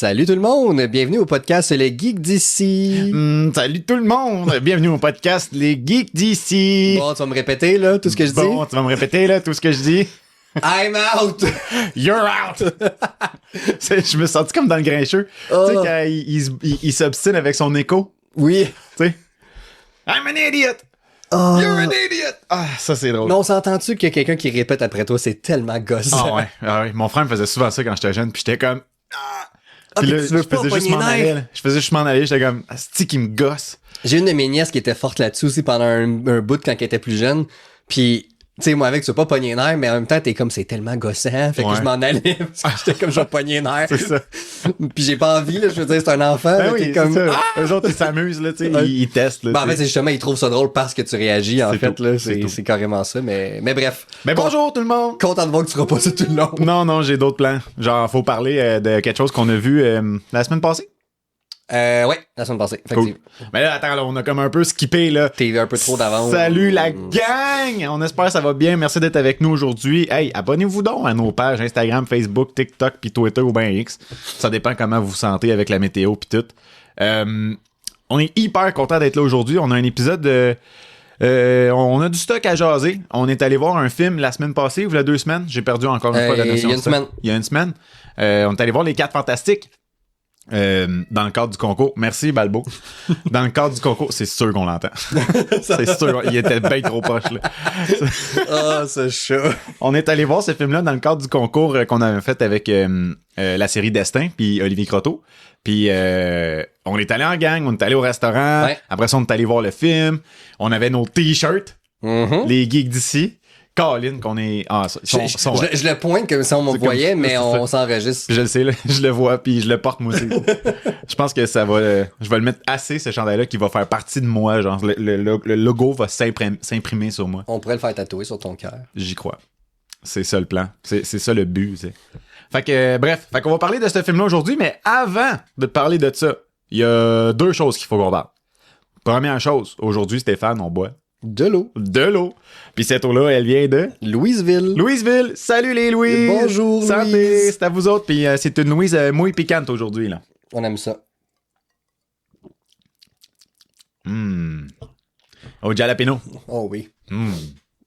Salut tout le monde, bienvenue au podcast Les Geeks d'ici. Salut tout le monde, bienvenue au podcast Les Geeks d'ici. Bon, tu vas me répéter là tout ce que je dis? Bon, tu vas me répéter là tout ce que je dis? I'm out! You're out! Je me sens comme dans le grincheux. Oh. Tu sais, quand il s'obstine avec son écho. Oui. Tu sais? I'm an idiot! Oh. You're an idiot! Ah, ça c'est drôle. Mais on s'entend-tu qu'il y a quelqu'un qui répète après toi? C'est tellement gossant. Ah ouais. Mon frère me faisait souvent ça quand j'étais jeune, puis j'étais comme... Puis là, tu veux pas pogner nerf? Je faisais juste m'en aller, j'étais comme... Asti qui me gosse. J'ai une de mes nièces qui était forte là-dessus aussi pendant un bout quand elle était plus jeune. Puis, tu sais, moi avec, tu veux pas pogner les nerfs, mais en même temps, t'es comme, c'est tellement gossant. Fait que je m'en allais, parce que j'étais comme, je vais pogner les nerfs. C'est ça. Puis j'ai pas envie, là, je veux dire, c'est un enfant. Ben là, oui, t'es comme, c'est ça. Eux autres, ils s'amusent, là, tu sais, ils testent, là. Ben, en fait, c'est justement, ils trouvent ça drôle parce que tu réagis, en C'est fait, tout, là. c'est tout. C'est carrément ça, mais bref. Mais bonjour tout le monde! Content de voir que tu feras pas ça tout le long. Non, j'ai d'autres plans. Genre, faut parler de quelque chose qu'on a vu la semaine passée. Ouais, la semaine passée, effectivement. Cool. Mais là, attends, là, on a comme un peu skippé, là. T'es un peu trop d'avance. Salut la gang! On espère que ça va bien. Merci d'être avec nous aujourd'hui. Hey, abonnez-vous donc à nos pages Instagram, Facebook, TikTok, puis Twitter ou ben X. Ça dépend comment vous vous sentez avec la météo puis tout. On est hyper content d'être là aujourd'hui. On a un épisode on a du stock à jaser. On est allé voir un film la semaine passée ou il y a 2 semaines. J'ai perdu encore une fois la notion. Il y a une semaine. Il y a une semaine. On est allé voir Les 4 Fantastiques. Dans le cadre du concours. Merci Balbo. Dans le cadre du concours, c'est sûr qu'on l'entend. C'est sûr, il était bien trop poche là. Ah, c'est chaud. On est allé voir ce film-là dans le cadre du concours qu'on avait fait avec la série Destin puis Olivier Croteau. Puis on est allé en gang, on est allé au restaurant. Ouais. Après ça, on est allé voir le film. On avait nos t-shirts, les geeks d'ici. Colin, qu'on est... Ah, Je le pointe comme si on me voyait, mais on s'enregistre. Je le sais, là, je le vois, puis je le porte moi aussi. Je pense que ça va... je vais le mettre assez, ce chandail-là, qui va faire partie de moi. Genre, le logo va s'imprimer sur moi. On pourrait le faire tatouer sur ton cœur. J'y crois. C'est ça le plan. C'est ça le but, tu sais. Fait que, bref. Fait qu'on va parler de ce film-là aujourd'hui, mais avant de parler de ça, il y a 2 choses qu'il faut qu'on parle. Première chose, aujourd'hui, Stéphane, on boit de l'eau. De l'eau. Puis cette eau-là, elle vient de... Louisville. Louisville. Salut les Louis. Bonjour, santé. Louise. C'est à vous autres. Puis c'est une Louise mouille piquante aujourd'hui, là. On aime ça. Au jalapeno. Oh oui.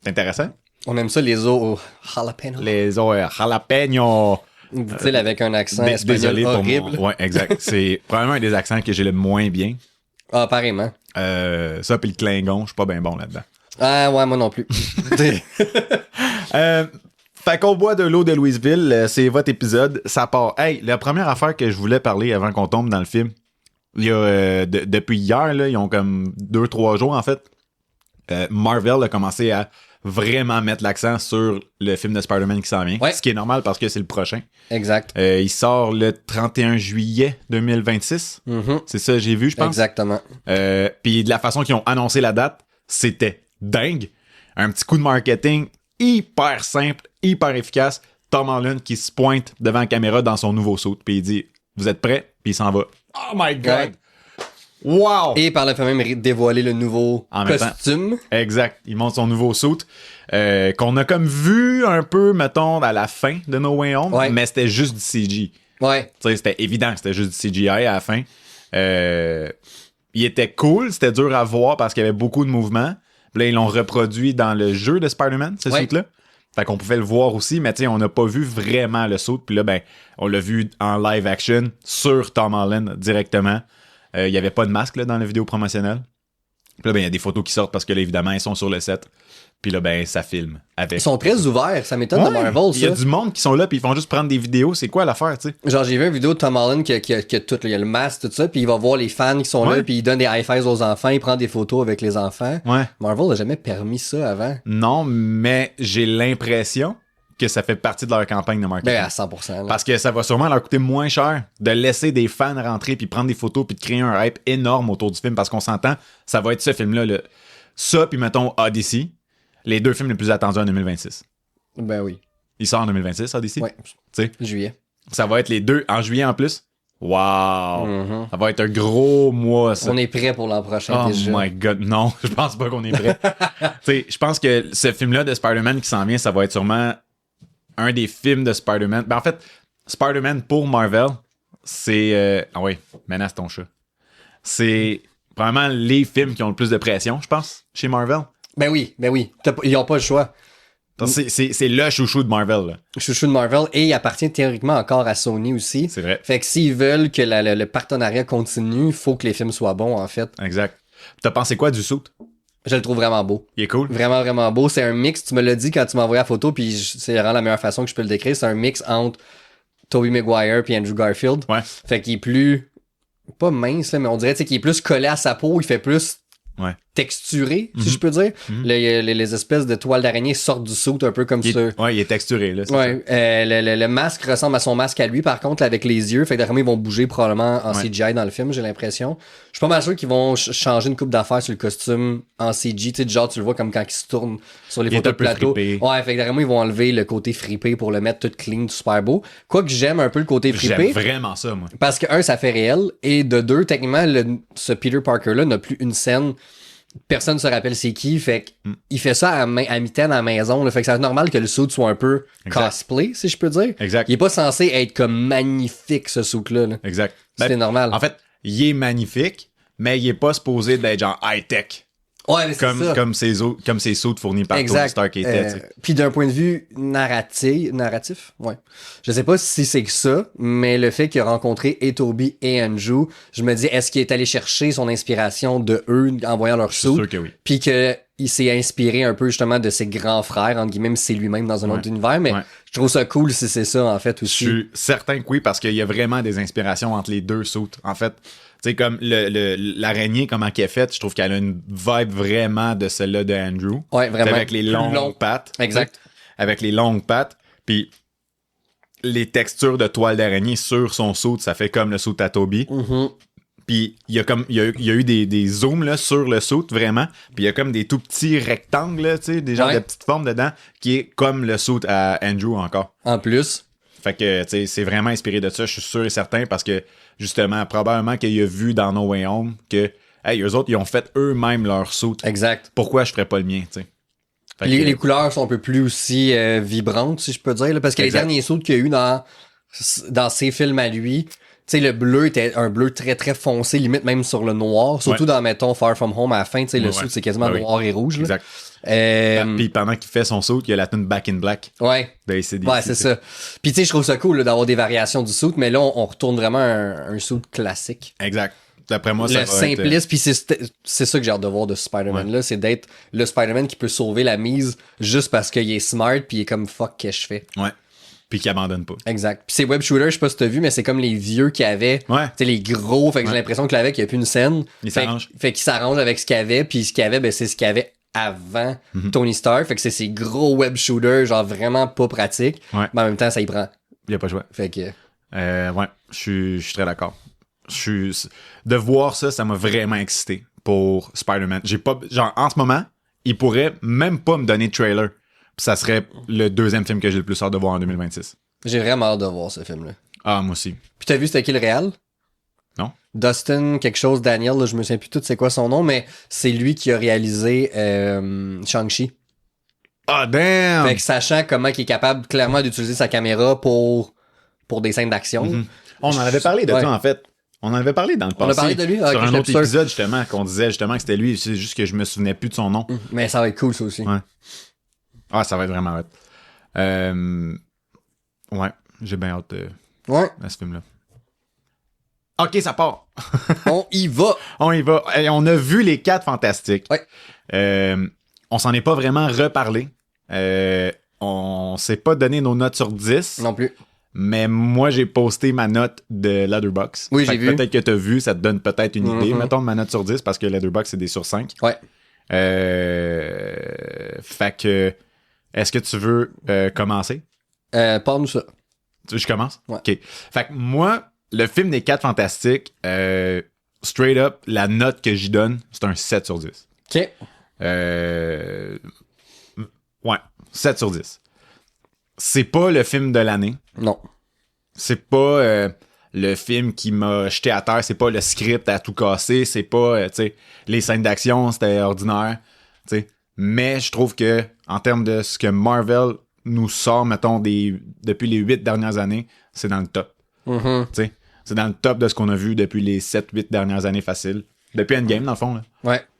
C'est intéressant. On aime ça, les os au jalapeno. Les eaux jalapeno. Dit-il avec un accent espagnol Désolé horrible. pour mon... Ouais, exact. C'est probablement un des accents que j'ai le moins bien. Ah, apparemment. Ça, puis le Klingon, je suis pas bien bon là-dedans. Ah, ouais, moi non plus. Fait qu'on boit de l'eau de Louisville, c'est votre épisode, ça part. Hey, la première affaire que je voulais parler avant qu'on tombe dans le film, il y a depuis hier, là, ils ont comme 2-3 jours en fait, Marvel a commencé à vraiment mettre l'accent sur le film de Spider-Man qui s'en vient, ouais. Ce qui est normal parce que c'est le prochain. Exact. Il sort le 31 juillet 2026, c'est ça j'ai vu je pense. Exactement. Puis de la façon qu'ils ont annoncé la date, c'était dingue. Un petit coup de marketing hyper simple, hyper efficace. Tom Holland qui se pointe devant la caméra dans son nouveau suit, puis il dit « Vous êtes prêts? » Puis il s'en va. Oh my God! Ouais. Wow! Et par le fait même dévoiler le nouveau costume. Exact. Il montre son nouveau suit qu'on a comme vu un peu, mettons, à la fin de No Way Home, ouais. Mais c'était juste du CG. Ouais. Tu sais, c'était évident que c'était juste du CGI à la fin. Il était cool, c'était dur à voir parce qu'il y avait beaucoup de mouvements. Puis là, ils l'ont reproduit dans le jeu de Spider-Man, ce suit-là. Fait qu'on pouvait le voir aussi, mais tu sais, on n'a pas vu vraiment le suit. Puis là, ben, on l'a vu en live action sur Tom Holland directement. Il n'y avait pas de masque là, dans la vidéo promotionnelle. Puis là, ben, il y a des photos qui sortent parce que là, évidemment, ils sont sur le set. Puis là, ben, ça filme avec. Ils sont très ouverts, ça m'étonne de Marvel, ça. Il y a du monde qui sont là, puis ils font juste prendre des vidéos. C'est quoi l'affaire, tu sais? Genre, j'ai vu une vidéo de Tom Holland qui a tout, il y a le masque, tout ça, puis il va voir les fans qui sont là, puis il donne des high-fives aux enfants, il prend des photos avec les enfants. Ouais. Marvel n'a jamais permis ça avant. Non, mais j'ai l'impression que ça fait partie de leur campagne de marketing. Ben, à 100%. Là. Parce que ça va sûrement leur coûter moins cher de laisser des fans rentrer puis prendre des photos puis de créer un hype énorme autour du film parce qu'on s'entend, ça va être ce film-là. Ça, puis mettons Odyssey, les 2 films les plus attendus en 2026. Ben oui. Il sort en 2026, Odyssey? Ouais. Tu sais? Juillet. Ça va être les 2 en juillet en plus. Wow! Ça va être un gros mois, ça. On est prêt pour l'an prochain Oh déjà. my God, non, je pense pas qu'on est prêt. Tu sais, je pense que ce film-là de Spider-Man qui s'en vient, ça va être sûrement un des films de Spider-Man. Ben en fait, Spider-Man pour Marvel, c'est... Ah oui, Menace ton chat. C'est probablement les films qui ont le plus de pression, je pense, chez Marvel. Ben oui. Ils ont pas le choix. C'est le chouchou de Marvel, là. Chouchou de Marvel, et il appartient théoriquement encore à Sony aussi. C'est vrai. Fait que s'ils veulent que le partenariat continue, il faut que les films soient bons, en fait. Exact. T'as pensé quoi du suit? Je le trouve vraiment beau. Il est cool. Vraiment, vraiment beau. C'est un mix, tu me l'as dit quand tu m'as envoyé la photo, puis c'est vraiment la meilleure façon que je peux le décrire. C'est un mix entre Tobey Maguire puis Andrew Garfield. Ouais. Fait qu'il est plus... Pas mince, là, mais on dirait qu'il est plus collé à sa peau. Il fait plus... Ouais. texturé, si je peux dire. Les espèces de toiles d'araignée sortent du suit un peu comme ça. Ouais, il est texturé, là. Ouais, le masque ressemble à son masque à lui, par contre, avec les yeux. Fait que d'ailleurs, ils vont bouger probablement en CGI dans le film, j'ai l'impression. Je suis pas mal sûr qu'ils vont changer une coupe d'affaires sur le costume en CG. Tu sais, genre, tu le vois comme quand il se tourne sur les photos de plateau. Frippé. Ouais, fait que derrière moi, ils vont enlever le côté fripé pour le mettre tout clean, tout super beau. Quoique j'aime un peu le côté fripé. J'aime vraiment ça, moi. Parce que, un, ça fait réel. Et de deux, techniquement, ce Peter Parker-là n'a plus une scène. Personne se rappelle c'est qui, fait qu'il fait ça à mitaine à la maison, là, fait que c'est normal que le suit soit un peu cosplay, si je peux dire. Exact. Il est pas censé être comme magnifique, ce suit-là. Là. Exact. C'est normal. En fait, il est magnifique, mais il est pas supposé d'être genre high-tech. Ouais, mais c'est ça. Comme ses suits fournis par Tony Stark étaient. Puis d'un point de vue narratif, ouais. Je sais pas si c'est que ça, mais le fait qu'il a rencontré et Toby et Andrew, je me dis, est-ce qu'il est allé chercher son inspiration de eux en voyant leur suit? Sûr que oui. Puis qu'il s'est inspiré un peu justement de ses grands frères, entre guillemets, même si c'est lui-même dans un autre univers, mais je trouve ça cool si c'est ça, en fait, aussi. Je suis certain que oui, parce qu'il y a vraiment des inspirations entre les deux suits. En fait, tu sais, comme l'araignée, comment qu'elle est faite, je trouve qu'elle a une vibe vraiment de celle-là de Andrew. Ouais, vraiment. Avec les longues pattes. Exact. Avec les longues pattes. Puis les textures de toile d'araignée sur son suit, ça fait comme le suit à Toby. Mm-hmm. Puis il y a eu des zooms là, sur le suit, vraiment. Puis il y a comme des tout petits rectangles, là, tu sais, des genres de petites formes dedans, qui est comme le suit à Andrew encore. En plus. Fait que, tu sais, c'est vraiment inspiré de ça, je suis sûr et certain, parce que, justement, probablement qu'il a vu dans No Way Home que, hey, eux autres, ils ont fait eux-mêmes leur suit. Exact. Pourquoi je ferais pas le mien, tu sais? Les couleurs sont un peu plus aussi vibrantes, si je peux dire, là, parce que les derniers suits qu'il y a eu dans ses films à lui, tu sais, le bleu était un bleu très très foncé, limite même sur le noir, surtout dans, mettons, Far From Home à la fin, tu sais, le suit c'est quasiment noir et rouge. Là. Exact. Puis pendant qu'il fait son suit, il y a la tune Back in Black. Ouais. Ouais, c'est ça. Puis tu sais, je trouve ça cool là, d'avoir des variations du suit, mais là, on retourne vraiment à un suit classique. Exact. D'après moi, ça le va simpliste, puis c'est ça que j'ai hâte de voir de Spider-Man là, c'est d'être le Spider-Man qui peut sauver la mise juste parce qu'il est smart, puis il est comme fuck, qu'est-ce que je fais. Ouais. Puis qui abandonne pas. Exact. Puis c'est web shooter, je sais pas si t'as vu, mais c'est comme les vieux qu'il y avait. Ouais. Tu sais, les gros. Fait que j'ai l'impression que l'avec, il n'y a plus une scène. Il s'arrange. Fait qu'il s'arrange avec ce qu'il y avait. Puis ce qu'il y avait, ben, c'est ce qu'il y avait avant Tony Stark. Fait que c'est ces gros web shooters, genre vraiment pas pratiques. Ouais. Mais en même temps, ça y prend. Il n'y a pas de choix. Fait que. Ouais. Je suis très d'accord. De voir ça, ça m'a vraiment excité pour Spider-Man. J'ai pas. Genre, en ce moment, il pourrait même pas me donner de trailer. Puis ça serait le deuxième film que j'ai le plus hâte de voir en 2026. J'ai vraiment hâte de voir ce film-là. Ah, moi aussi. Puis t'as vu c'était qui le réal? Non. Dustin, quelque chose, Daniel, là, je me souviens plus tout c'est quoi son nom, mais c'est lui qui a réalisé Shang-Chi. Ah, damn! Fait que sachant comment il est capable clairement d'utiliser sa caméra pour des scènes d'action. Mm-hmm. On en avait parlé de toi, en fait. On en avait parlé dans le passé. On a parlé de lui? Sur un autre épisode, justement, qu'on disait justement que c'était lui. C'est juste que je me souvenais plus de son nom. Mais ça va être cool, ça aussi. Ouais. Ah, ça va être vraiment hot. Ouais, j'ai bien hâte à ce film-là. OK, ça part. On y va. On y va. Et on a vu les 4 Fantastiques. Ouais. On s'en est pas vraiment reparlé. On s'est pas donné nos notes sur 10. Non plus. Mais moi, j'ai posté ma note de Letterboxd. Oui, j'ai vu. Peut-être que t'as vu, ça te donne peut-être une idée. Mettons ma note sur 10 parce que Letterboxd, c'est des sur 5. Ouais. Fait que, est-ce que tu veux commencer? Parle-nous ça. Je commence? Ouais. OK. Fait que moi, le film des 4 Fantastiques, straight up, la note que j'y donne, c'est un 7 sur 10. OK. Ouais, 7 sur 10. C'est pas le film de l'année. Non. C'est pas le film qui m'a jeté à terre. C'est pas le script à tout casser. C'est pas, tu sais, les scènes d'action, c'était ordinaire. Tu sais. Mais je trouve que, en termes de ce que Marvel nous sort, mettons, depuis les 8 dernières années, c'est dans le top. Mm-hmm. Tu sais. C'est dans le top de ce qu'on a vu depuis les 7-8 dernières années faciles. Depuis Endgame, dans le fond. Là.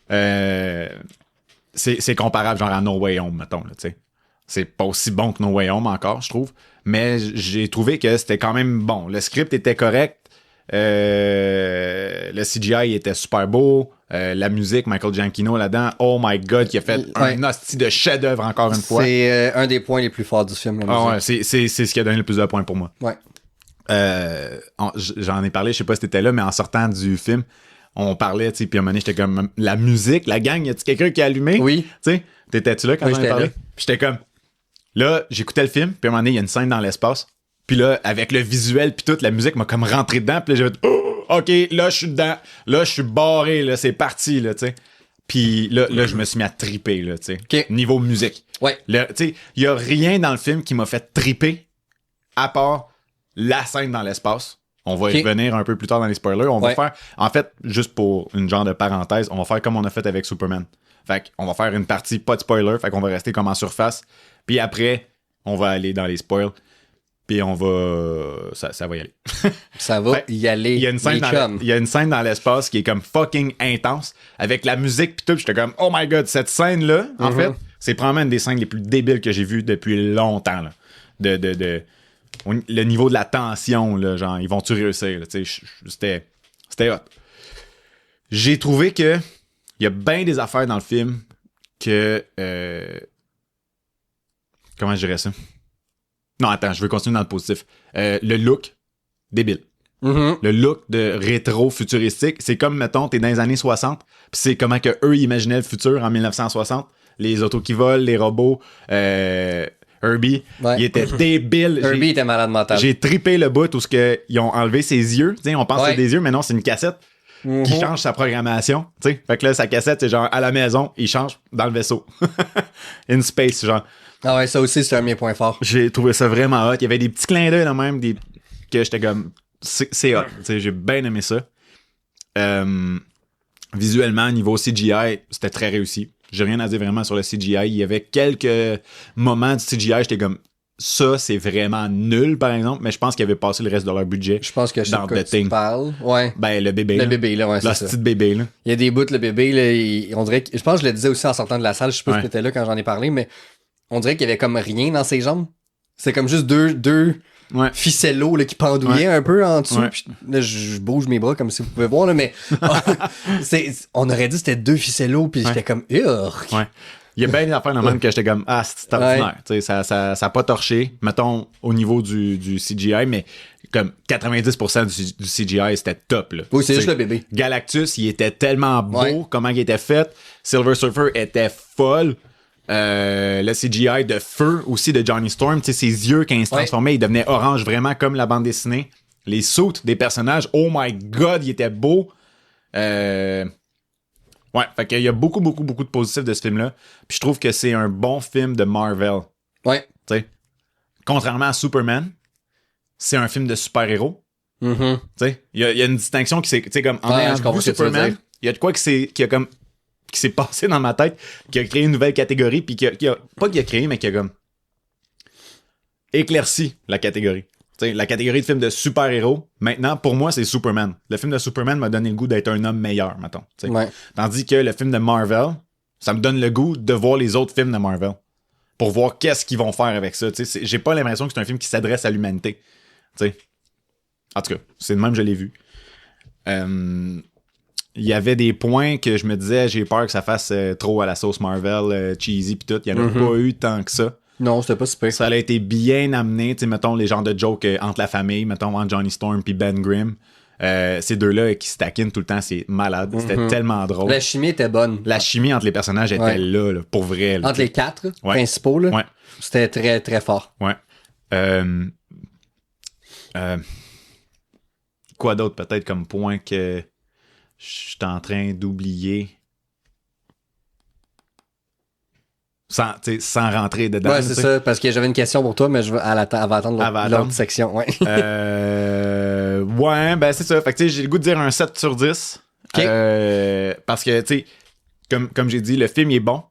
Ouais. C'est comparable genre à No Way Home, mettons. Là, t'sais. C'est pas aussi bon que No Way Home encore, je trouve. Mais j'ai trouvé que c'était quand même bon. Le script était correct. Le CGI était super beau. La musique, Michael Giacchino là-dedans. Oh my God, qui a fait un hostie de chef-d'œuvre encore une fois. C'est un des points les plus forts du film. Ouais, c'est ce qui a donné le plus de points pour moi. Ouais. J'en ai parlé, je sais pas si t'étais là, mais en sortant du film, on parlait, tu sais, puis à un moment donné, j'étais comme, la musique, la gang, y a-tu quelqu'un qui a allumé? Oui. Tu sais, t'étais-tu là quand j'en ai parlé? Puis j'étais comme, là, j'écoutais le film, puis à un moment donné, il y a une scène dans l'espace, puis là, avec le visuel puis toute la musique m'a comme rentré dedans, puis là, j'ai fait, oh, OK, là, je suis dedans, là, je suis barré, là, c'est parti, là, tu sais. Puis là, je me suis mis à triper, là, tu sais. Okay. Niveau musique. Ouais. Tu sais, il y a rien dans le film qui m'a fait triper, à part la scène dans l'espace. On va y revenir un peu plus tard dans les spoilers. On va faire, en fait, juste pour une genre de parenthèse, on va faire comme on a fait avec Superman. Fait qu'on va faire une partie pas de spoiler, fait qu'on va rester comme en surface. Puis après, on va aller dans les spoils. Puis on va... Ça va y aller. Ça va y aller. Il y a une scène dans l'espace qui est comme fucking intense, avec la musique pis tout. J'étais comme, oh my God, cette scène-là, en fait, c'est probablement une des scènes les plus débiles que j'ai vues depuis longtemps. Là. Le niveau de la tension, là, genre, ils vont-tu réussir? Là, c'était hot. J'ai trouvé que il y a bien des affaires dans le film que... comment je dirais ça? Non, attends, je veux continuer dans le positif. Le look, débile. Le look de rétro-futuristique, c'est comme, mettons, t'es dans les années 60, puis c'est comment que eux imaginaient le futur en 1960. Les autos qui volent, les robots... Herbie, il était débile. Herbie était malade mental. J'ai trippé le bout où ils ont enlevé ses yeux. T'sais, on pense que c'est des yeux, mais non, c'est une cassette qui change sa programmation. T'sais. Fait que là, sa cassette, c'est genre à la maison, il change dans le vaisseau. In space, genre. Ah ouais, ça aussi, c'est un de mes points forts. J'ai trouvé ça vraiment hot. Il y avait des petits clins d'œil là même, que j'étais comme... C'est hot. T'sais, j'ai bien aimé ça. Visuellement, niveau CGI, c'était très réussi. J'ai rien à dire vraiment sur le CGI. Il y avait quelques moments du CGI, j'étais comme, ça, c'est vraiment nul, par exemple, mais je pense qu'ils avaient passé le reste de leur budget. Je pense que je sais dans de quoi tu parles. Ouais. Ben, le bébé. Le bébé, là, ouais, c'est ça. Le petit bébé, là. Il y a des bouts, le bébé, là, on dirait que, je pense que je le disais aussi en sortant de la salle, je sais pas si t'étais là quand j'en ai parlé, mais on dirait qu'il y avait comme rien dans ses jambes. C'est comme juste deux ficellos là, qui pendouillaient un peu en dessous. Puis là, je bouge mes bras comme si vous pouvez voir, là, mais on aurait dit que c'était deux ficellos, puis j'étais comme, urgh. Ouais. Il y a bien des affaires dans le même que j'étais comme, c'est ordinaire. Ça a pas torché, mettons, au niveau du CGI, mais comme 90% du CGI, c'était top. Là. Oui, c'est juste le bébé. Galactus, il était tellement beau, comment il était fait. Silver Surfer était folle. Le CGI de feu aussi de Johnny Storm, tu sais, ses yeux quand il se transformait, il devenait orange vraiment comme la bande dessinée. Les suits des personnages, oh my God, il était beau. Ouais, fait qu'il y a beaucoup de positifs de ce film-là. Puis je trouve que c'est un bon film de Marvel. Ouais. Tu sais, contrairement à Superman, c'est un film de super-héros. Tu sais, il y a une distinction qui c'est, tu sais, comme en ayant vu Superman, il y a de quoi qui s'est passé dans ma tête, qui a créé une nouvelle catégorie, puis pas qu'il a créé, mais qui a comme éclairci la catégorie. T'sais, la catégorie de film de super-héros, maintenant, pour moi, c'est Superman. Le film de Superman m'a donné le goût d'être un homme meilleur, mettons. Ouais. Tandis que le film de Marvel, ça me donne le goût de voir les autres films de Marvel. Pour voir qu'est-ce qu'ils vont faire avec ça. J'ai pas l'impression que c'est un film qui s'adresse à l'humanité. T'sais. En tout cas, c'est de même que je l'ai vu. Il y avait des points que je me disais, j'ai peur que ça fasse trop à la sauce Marvel, cheesy pis tout. Il y en a pas eu tant que ça. Non, c'était pas super. Ça a été bien amené, tu sais, mettons les genres de jokes entre la famille, mettons entre Johnny Storm puis Ben Grimm. Ces deux-là qui se taquinent tout le temps, c'est malade. C'était tellement drôle. La chimie était bonne. La chimie entre les personnages était là, pour vrai. Là, entre les quatre principaux, là, c'était très, très fort. Ouais. Quoi d'autre peut-être comme point que je suis en train d'oublier sans rentrer dedans. Ouais, c'est ça, parce que j'avais une question pour toi, mais je vais attendre l'autre section. Ouais. Ouais, ben c'est ça. Fait que j'ai le goût de dire un 7 sur 10. Okay. Parce que, tu sais, comme j'ai dit, le film est bon.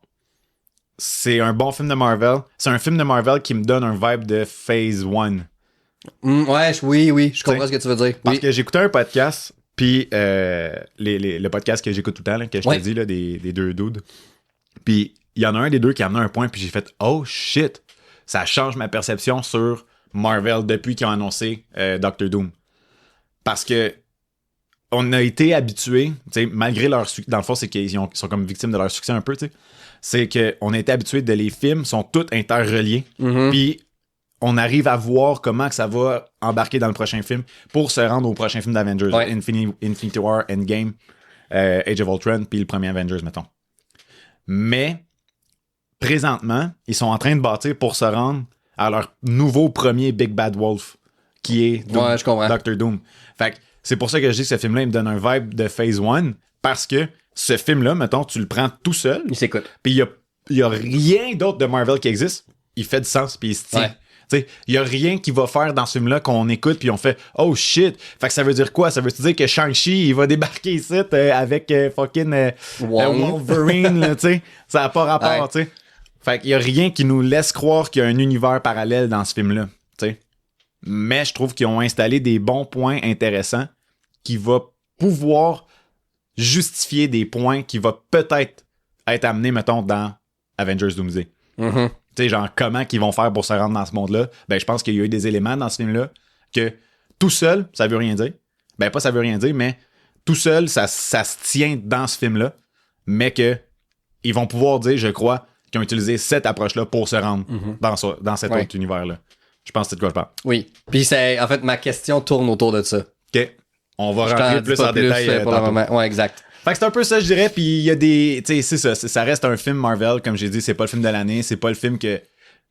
C'est un bon film de Marvel. C'est un film de Marvel qui me donne un vibe de Phase 1. Oui, je comprends ce que tu veux dire. Parce Oui. que j'écoutais un podcast, puis le podcast que j'écoute tout le temps, là, que je te dis, là, des deux dudes. Puis il y en a un des deux qui a amené un point, puis j'ai fait « Oh shit! » Ça change ma perception sur Marvel depuis qu'ils ont annoncé Doctor Doom. Parce que on a été habitués, malgré leur succès, dans le fond, c'est qu'ils sont comme victimes de leur succès un peu, tu sais. C'est qu'on a été habitués de les films sont tous interreliés. Puis on arrive à voir comment que ça va embarquer dans le prochain film pour se rendre au prochain film d'Avengers. Ouais. Infinity War, Endgame, Age of Ultron, puis le premier Avengers, mettons. Mais, présentement, ils sont en train de bâtir pour se rendre à leur nouveau premier Big Bad Wolf, qui est Ouais, je comprends. Doctor Doom. Fait que c'est pour ça que je dis que ce film-là, il me donne un vibe de Phase 1, parce que ce film-là, mettons, tu le prends tout seul, Il s'écoute. puis il y a rien d'autre de Marvel qui existe. Il fait du sens, puis il se tient. Ouais. Il y a rien qui va faire dans ce film-là qu'on écoute, puis on fait « Oh shit! » Fait que ça veut dire quoi? Ça veut dire que Shang-Chi, il va débarquer ici avec fucking Wolverine, là, tu sais. Ça n'a pas rapport, tu sais. Fait qu'il y a rien qui nous laisse croire qu'il y a un univers parallèle dans ce film-là, tu sais. Mais je trouve qu'ils ont installé des bons points intéressants qui vont pouvoir justifier des points qui vont peut-être être amenés, mettons, dans Avengers Doomsday. Tu sais, genre, comment qu'ils vont faire pour se rendre dans ce monde-là? Ben, je pense qu'il y a eu des éléments dans ce film-là que tout seul, ça veut rien dire. Ben, pas ça veut rien dire, mais tout seul, ça se tient dans ce film-là, mais que ils vont pouvoir dire, je crois, qu'ils ont utilisé cette approche-là pour se rendre dans cet autre univers-là. Je pense que c'est de quoi je parle. Oui. Puis en fait, ma question tourne autour de ça. OK. On va Je t'en rentrer dis plus pas en détail pour le tantôt. moment. Ouais, exact. Fait que c'est un peu ça, je dirais. Puis il y a des. Tu sais, c'est ça. Ça reste un film Marvel. Comme j'ai dit, c'est pas le film de l'année. C'est pas le film que. Tu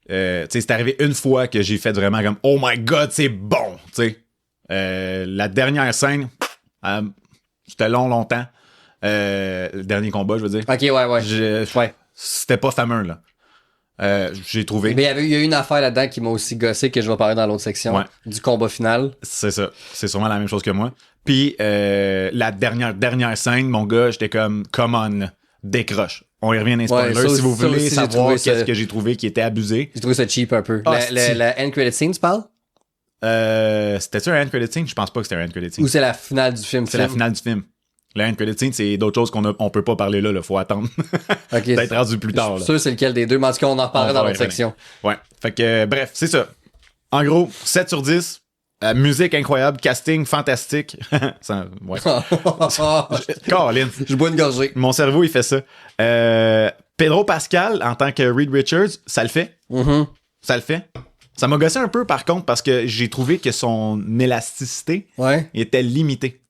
sais, c'est arrivé une fois que j'ai fait vraiment comme Oh my god, c'est bon. Tu sais. La dernière scène, c'était longtemps. Le dernier combat, je veux dire. Ok, ouais. C'était pas fameux, là. J'ai trouvé. Mais il y a une affaire là-dedans qui m'a aussi gossé que je vais parler dans l'autre section du combat final. C'est ça. C'est sûrement la même chose que moi. Puis la dernière scène, mon gars, j'étais comme come on, là, décroche. On y revient dans les spoilers. Si vous voulez savoir qu'est-ce que j'ai trouvé qui était abusé. J'ai trouvé ça cheap un peu. La end credit scene, tu parles? C'était-tu un end credit scene? Je pense pas que c'était un end credit scene. Ou c'est la finale du film? C'est la finale du film. La end credit scene, c'est d'autres choses qu'on peut pas parler là. Faut attendre. Okay. D'être rendu plus tard. Je suis sûr c'est lequel des deux, mais en tout cas, on en reparlera dans l'autre section. Ouais. Fait que, bref, c'est ça. En gros, 7 sur 10. Musique incroyable, casting fantastique. Ça, ouais. Colin. Je bois une gorgée. Mon cerveau, il fait ça. Pedro Pascal, en tant que Reed Richards, ça le fait. Ça le fait. Ça m'a gossé un peu, par contre, parce que j'ai trouvé que son élasticité était limitée.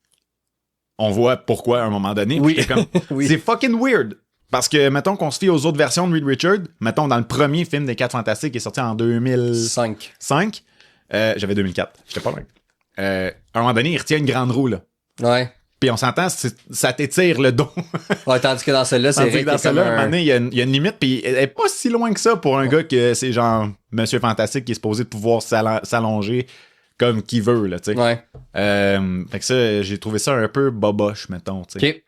On voit pourquoi à un moment donné. Oui. Comme, c'est fucking weird. Parce que, mettons qu'on se fie aux autres versions de Reed Richards, mettons dans le premier film des 4 Fantastiques qui est sorti en 2005. J'avais 2004. J'étais pas loin. À un moment donné, il retient une grande roue, là. Ouais. Puis on s'entend, ça t'étire le dos. Ouais, tandis que dans celle-là, c'est vrai que dans celle-là, à un moment donné, il y a une limite, puis elle est pas si loin que ça pour un gars que c'est genre Monsieur Fantastique qui est supposé de pouvoir s'allonger comme qu'il veut, là, tu sais. Ouais. Fait que ça, j'ai trouvé ça un peu boboche, mettons, tu sais. OK.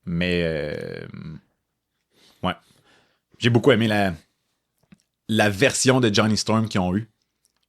Mais, ouais. J'ai beaucoup aimé la version de Johnny Storm qu'ils ont eue.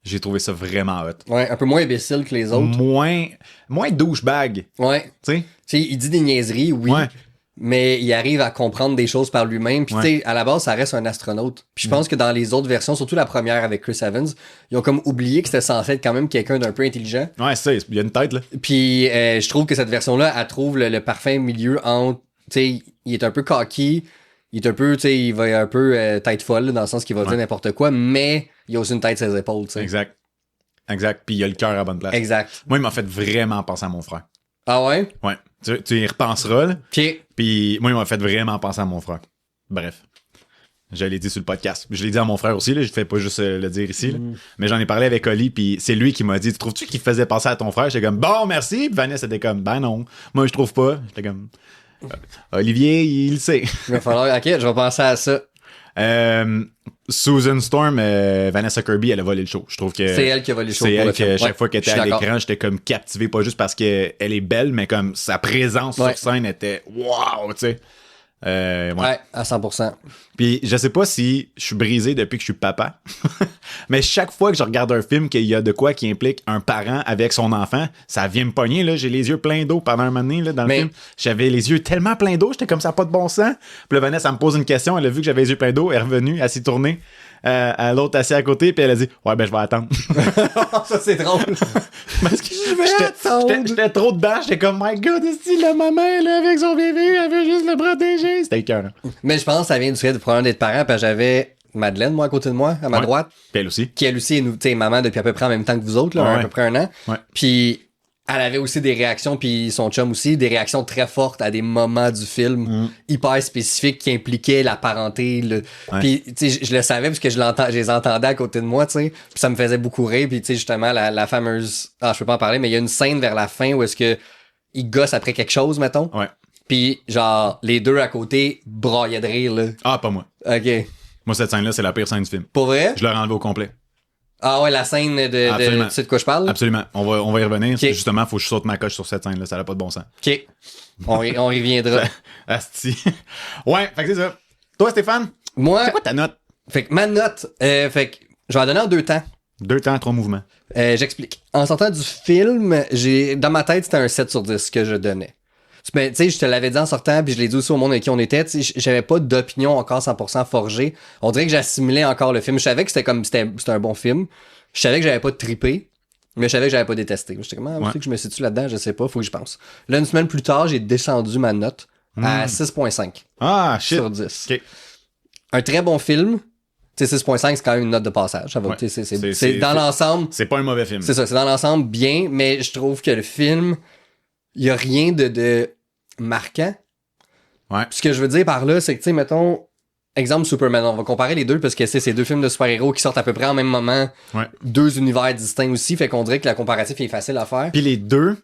J'ai trouvé ça vraiment hot. Ouais, un peu moins imbécile que les autres. Moins douchebag. Ouais. Tu sais, il dit des niaiseries, oui. Ouais. Mais il arrive à comprendre des choses par lui-même. Puis, tu sais, à la base, ça reste un astronaute. Puis, je pense que dans les autres versions, surtout la première avec Chris Evans, ils ont comme oublié que c'était censé être quand même quelqu'un d'un peu intelligent. Ouais, c'est ça. Il y a une tête, là. Puis, je trouve que cette version-là, elle trouve le parfait milieu entre, tu sais, il est un peu cocky, il est un peu, tu sais, il va un peu tête folle, dans le sens qu'il va dire n'importe quoi, mais il a aussi une tête sur ses épaules, tu sais. Exact. Puis il a le cœur à la bonne place. Exact. Moi, il m'a fait vraiment penser à mon frère. Ah ouais? Ouais. Tu y repenseras, là. OK. Puis moi, il m'a fait vraiment penser à mon frère. Bref. Je l'ai dit sur le podcast. Je l'ai dit à mon frère aussi, là. Je fais pas juste le dire ici, là. Mais j'en ai parlé avec Oli, puis c'est lui qui m'a dit, trouves-tu qu'il faisait penser à ton frère? J'étais comme, bon, merci. Puis Vanessa était comme, ben non. Moi, je trouve pas. J'étais comme, Olivier, il le sait. Il va falloir, ok, je vais penser à ça. Susan Storm, Vanessa Kirby, elle a volé le show. Je trouve que c'est elle qui a volé le show. C'est elle que que chaque fois qu'elle était à l'écran, j'étais comme captivé, pas juste parce qu'elle est belle, mais comme sa présence sur scène était wow, tu sais. Ouais, à 100%. Puis je sais pas si je suis brisé depuis que je suis papa, Mais chaque fois que je regarde un film qu'il y a de quoi qui implique un parent avec son enfant, ça vient me pogner, là. J'ai les yeux pleins d'eau pendant un moment donné, là, dans le film. J'avais les yeux tellement pleins d'eau, j'étais comme ça, pas de bon sens. Puis là, Vanessa, elle me pose une question, elle a vu que j'avais les yeux pleins d'eau, elle est revenue, elle s'est tournée à l'autre assis à côté, puis elle a dit « Ouais, ben, je vais attendre. » Ça, c'est drôle. Parce que j'étais trop dedans, j'étais comme « My God, est-ce que la maman, là, avec son bébé, elle veut juste le protéger? » C'était écœurant. Mais je pense que ça vient du fait de probablement d'être parent, parce que j'avais Madeleine, moi, à côté de moi, à ma droite. Puis elle aussi. Qui, elle aussi, tu sais, maman depuis à peu près en même temps que vous autres, là, à peu près un an. Ouais. Puis elle avait aussi des réactions, puis son chum aussi, des réactions très fortes à des moments du film hyper spécifiques qui impliquaient la parenté. Puis, tu sais, je le savais parce que je les entendais à côté de moi, tu sais. Puis ça me faisait beaucoup rire. Puis, tu sais, justement, la fameuse... je peux pas en parler, mais il y a une scène vers la fin où est-ce que il gosse après quelque chose, mettons. Ouais. Puis, genre, les deux à côté braillaient de rire, là. Ah, pas moi. OK. Moi, cette scène-là, c'est la pire scène du film. Pour vrai? Je l'ai enlevé au complet. Ah ouais, la scène de tu sais de quoi je parle? Absolument. On va y revenir. Okay. Justement, faut que je saute ma coche sur cette scène-là. Ça n'a pas de bon sens. OK. On y reviendra. Asti. Ouais, fait que c'est ça. Toi, Stéphane? Moi... C'est quoi ta note? Fait que ma note, fait que je vais la donner en 2 temps. 2 temps, 3 mouvements. J'explique. En sortant du film, dans ma tête, c'était un 7 sur 10 que je donnais. Mais tu sais, je te l'avais dit en sortant, puis je l'ai dit aussi au monde avec qui on était, tu sais, j'avais pas d'opinion encore 100% forgée. On dirait que j'assimilais encore le film. Je savais que c'était un bon film. Je savais que j'avais pas trippé, mais je savais que j'avais pas détesté. J'étais comme, tu sais que je me situe là-dedans, je sais pas, faut que je pense. Là, une semaine plus tard, j'ai descendu ma note à 6.5. Ah, shit. Sur 10. Okay. Un très bon film. Tu sais, 6.5, c'est quand même une note de passage. Ça va, ouais. C'est dans l'ensemble. C'est pas un mauvais film. C'est ça, c'est dans l'ensemble bien, mais je trouve que le film, il y a rien de marquant. Ouais. Ce que je veux dire par là, c'est que, tu sais, mettons, exemple Superman, on va comparer les deux parce que c'est 2 films de super-héros qui sortent à peu près en même moment. Ouais. 2 univers distincts aussi, fait qu'on dirait que la comparatif est facile à faire. Puis les deux,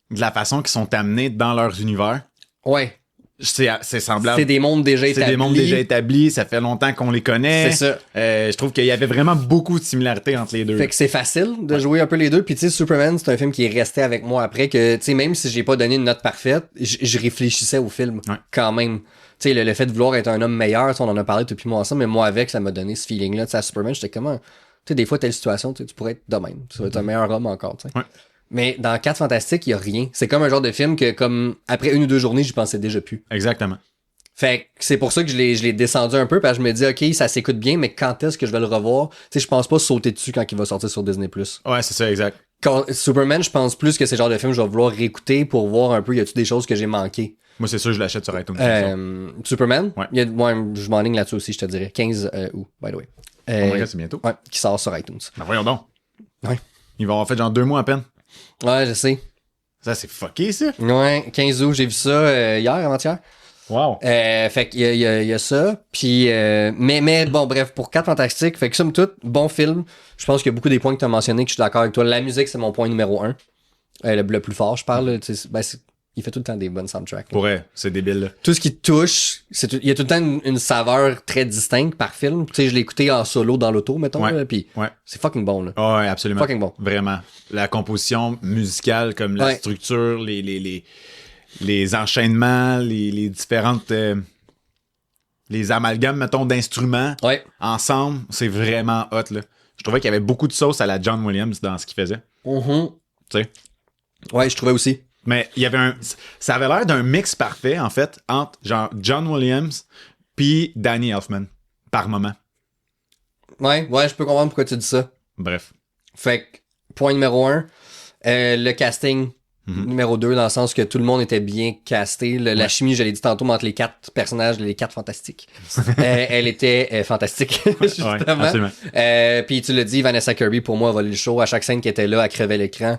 de la façon qu'ils sont amenés dans leurs univers. Ouais. C'est semblable. C'est des mondes déjà établis. C'est des mondes déjà établis, ça fait longtemps qu'on les connaît. C'est ça. Je trouve qu'il y avait vraiment beaucoup de similarités entre les deux. Fait que c'est facile de jouer un peu les deux. Puis tu sais, Superman, c'est un film qui est resté avec moi après que, tu sais, même si j'ai pas donné une note parfaite, je réfléchissais au film quand même. Tu sais, le fait de vouloir être un homme meilleur, on en a parlé depuis moi ensemble, mais moi avec, ça m'a donné ce feeling-là. Tu sais, à Superman, j'étais comment... Tu sais, des fois, telle situation, tu pourrais être de même. Tu vas être un meilleur homme encore, tu sais. Ouais. Mais dans 4 Fantastiques, il y a rien. C'est comme un genre de film que, comme, après 1 ou 2 journées, j'y pensais déjà plus. Exactement. Fait que c'est pour ça que je l'ai descendu un peu, parce que je me dis, OK, ça s'écoute bien, mais quand est-ce que je vais le revoir? Tu sais, je pense pas sauter dessus quand il va sortir sur Disney+. Ouais, c'est ça, exact. Quand Superman, je pense plus que c'est le genre de film que je vais vouloir réécouter pour voir un peu, y a-tu des choses que j'ai manquées. Moi, c'est sûr, je l'achète sur iTunes. Superman? Ouais. Je m'enligne là-dessus aussi, je te dirais. 15 août, by the way. Oh my God, c'est bientôt. Ouais, qui sort sur iTunes. Ben voyons donc. Ouais. Ils vont avoir fait genre 2 mois à peine. Ouais, je sais. Ça, c'est fucké, ça. Ouais, 15 août, j'ai vu ça hier, avant-hier. Wow. Fait qu'il y a ça. Puis, mais bon, bref, pour 4 Fantastiques, fait que somme toute, bon film. Je pense qu'il y a beaucoup des points que tu as mentionnés que je suis d'accord avec toi. La musique, c'est mon point numéro 1. Le plus fort, je parle. Il fait tout le temps des bonnes soundtracks. Pour vrai, c'est débile, là. Tout ce qui touche, il y a tout le temps une saveur très distincte par film. Tu sais, je l'ai écouté en solo dans l'auto, mettons, là, puis c'est fucking bon, là. Oh, ouais, absolument. Fucking bon. Vraiment. La composition musicale, comme la structure, les enchaînements, les différentes... les amalgames, mettons, d'instruments ensemble, c'est vraiment hot, là. Je trouvais qu'il y avait beaucoup de sauce à la John Williams dans ce qu'il faisait. Mm-hmm. Tu sais? Ouais, je trouvais aussi. Mais il y avait ça avait l'air d'un mix parfait, en fait, entre genre John Williams puis Danny Elfman, par moment. Ouais, je peux comprendre pourquoi tu dis ça. Bref. Fait que, point numéro 1, le casting numéro 2, dans le sens que tout le monde était bien casté. La chimie, je l'ai dit tantôt, entre les 4 personnages, les 4 fantastiques. Elle était fantastique, justement. Ouais, absolument. Puis tu l'as dit, Vanessa Kirby, pour moi, a volé le show. À chaque scène qui était là, elle crevait l'écran.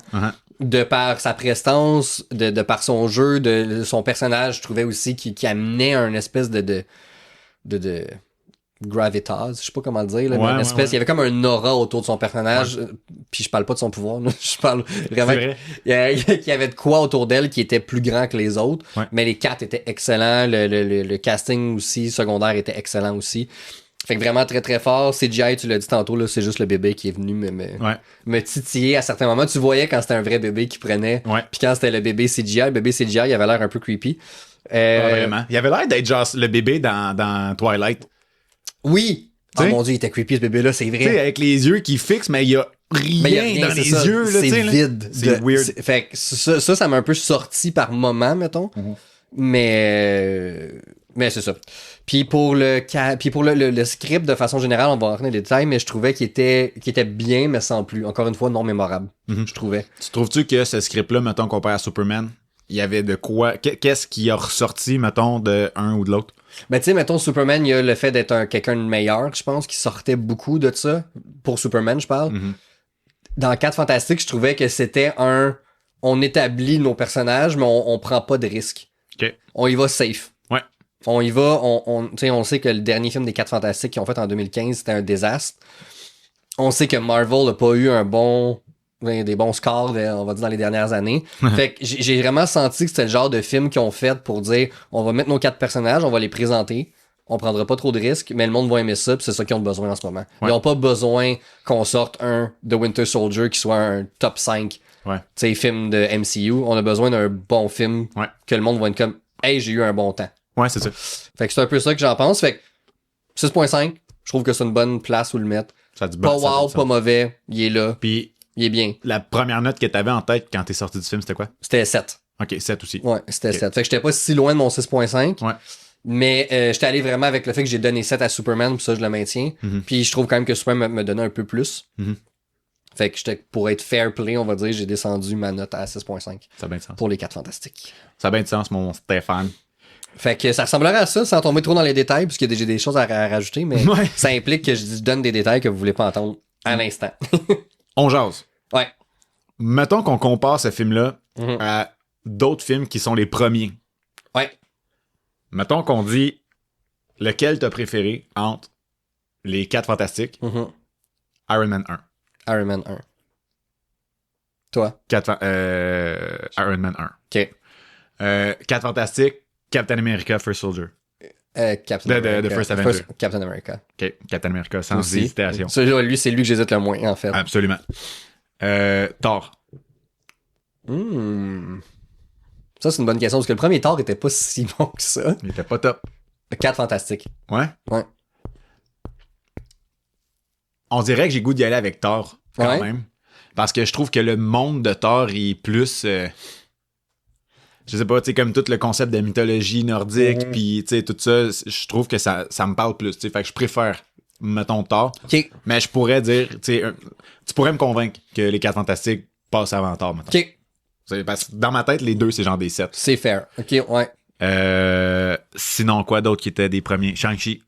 De par sa prestance, de par son jeu, de son personnage, je trouvais aussi qu'il amenait un espèce de gravitas, je sais pas comment le dire, là, mais une espèce, il y avait comme un aura autour de son personnage, puis je parle pas de son pouvoir, là, je parle vraiment qu'il y avait de quoi autour d'elle qui était plus grand que les autres, mais les 4 étaient excellents, le casting aussi, secondaire était excellent aussi. Fait que vraiment très très fort. CGI, tu l'as dit tantôt, là, c'est juste le bébé qui est venu me titiller à certains moments. Tu voyais quand c'était un vrai bébé qui prenait, puis quand c'était le bébé CGI, il avait l'air un peu creepy. Vraiment. Il avait l'air d'être genre le bébé dans Twilight. Oui, Oh mon Dieu, il était creepy ce bébé-là, c'est vrai. Tu sais, avec les yeux qui fixent, mais il y a rien, Mais y a rien, dans c'est les ça. yeux. Là, c'est là. vide. C'est weird. Fait que ça m'a un peu sorti par moment, mettons. Mais c'est ça. Puis pour le script, de façon générale, on va rentrer dans les détails, mais je trouvais qu'il était bien, mais sans plus. Encore une fois, non mémorable. Je trouvais. Tu trouves-tu que ce script-là, mettons, comparé à Superman, il y avait de quoi... Qu'est-ce qui a ressorti, mettons, de un ou de l'autre? Ben tu sais, mettons, Superman, il y a le fait d'être quelqu'un de meilleur, je pense, qui sortait beaucoup de ça. Pour Superman, je parle. Dans 4 Fantastiques, je trouvais que c'était on établit nos personnages, mais on prend pas de risques. OK. On y va safe. Ouais. On y va, tu sais, on sait que le dernier film des 4 Fantastiques qu'ils ont fait en 2015, c'était un désastre. On sait que Marvel n'a pas eu des bons scores, on va dire, dans les dernières années. Fait que j'ai vraiment senti que c'était le genre de film qu'ils ont fait pour dire, on va mettre nos 4 personnages, on va les présenter, on prendra pas trop de risques, mais le monde va aimer ça, pis c'est ça qu'ils ont besoin en ce moment. Ouais. Ils ont pas besoin qu'on sorte un The Winter Soldier qui soit un top 5 film de MCU. On a besoin d'un bon film que le monde va être comme, hey, j'ai eu un bon temps. Ouais, c'est ça. Fait que c'est un peu ça que j'en pense. Fait que 6.5, je trouve que c'est une bonne place où le mettre. Ça a du Pas bon, ça a wow, du pas sens. mauvais, il est là, Puis il est bien. la première note que t'avais en tête quand t'es sorti du film, c'était quoi? C'était 7. OK, 7 aussi. Ouais, c'était Ok. 7. Fait que j'étais pas si loin de mon 6.5. Ouais. Mais j'étais allé vraiment avec le fait que j'ai donné 7 à Superman, puis ça, je le maintiens. Puis je trouve quand même que Superman me donnait un peu plus. Fait que pour être fair play, on va dire, j'ai descendu ma note à 6.5 Ça a bien de sens. pour les 4 Fantastiques. Ça a bien de sens, mon Stéphane. Fait que ça ressemblerait à ça, sans tomber trop dans les détails, puisque j'ai des choses à rajouter, mais Ouais. ça implique que je donne des détails que vous voulez pas entendre à l'instant. On jase. Ouais. Mettons qu'on compare ce film-là Mhm. à d'autres films qui sont les premiers. Ouais. Mettons qu'on dit lequel t'as préféré entre les 4 Fantastiques, Mhm. Iron Man 1. Iron Man 1. Toi? Iron Man 1. OK. 4 Fantastiques, Captain America, First Soldier. Captain America. The First Avenger. Captain America. OK, Captain America, sans Aussi. hésitation. Celui-là, lui, c'est lui que j'hésite le moins, en fait. Absolument. Thor. Ça, c'est une bonne question, parce que le premier Thor était pas si bon que ça. Il était pas top. Le 4 Fantastiques. Ouais? Ouais. On dirait que j'ai goût d'y aller avec Thor, quand Ouais. même. Parce que je trouve que le monde de Thor est plus... je sais pas, tu sais, comme tout le concept de mythologie nordique, puis tu sais, tout ça, je trouve que ça me parle plus, tu sais. Fait que je préfère, mettons, Thor. OK. Mais je pourrais dire, tu sais, tu pourrais me convaincre que les 4 Fantastiques passent avant Thor, mettons. OK. Parce que dans ma tête, les deux, c'est genre des 7. C'est fair. OK, ouais. Sinon, quoi d'autre qui était des premiers? Shang-Chi.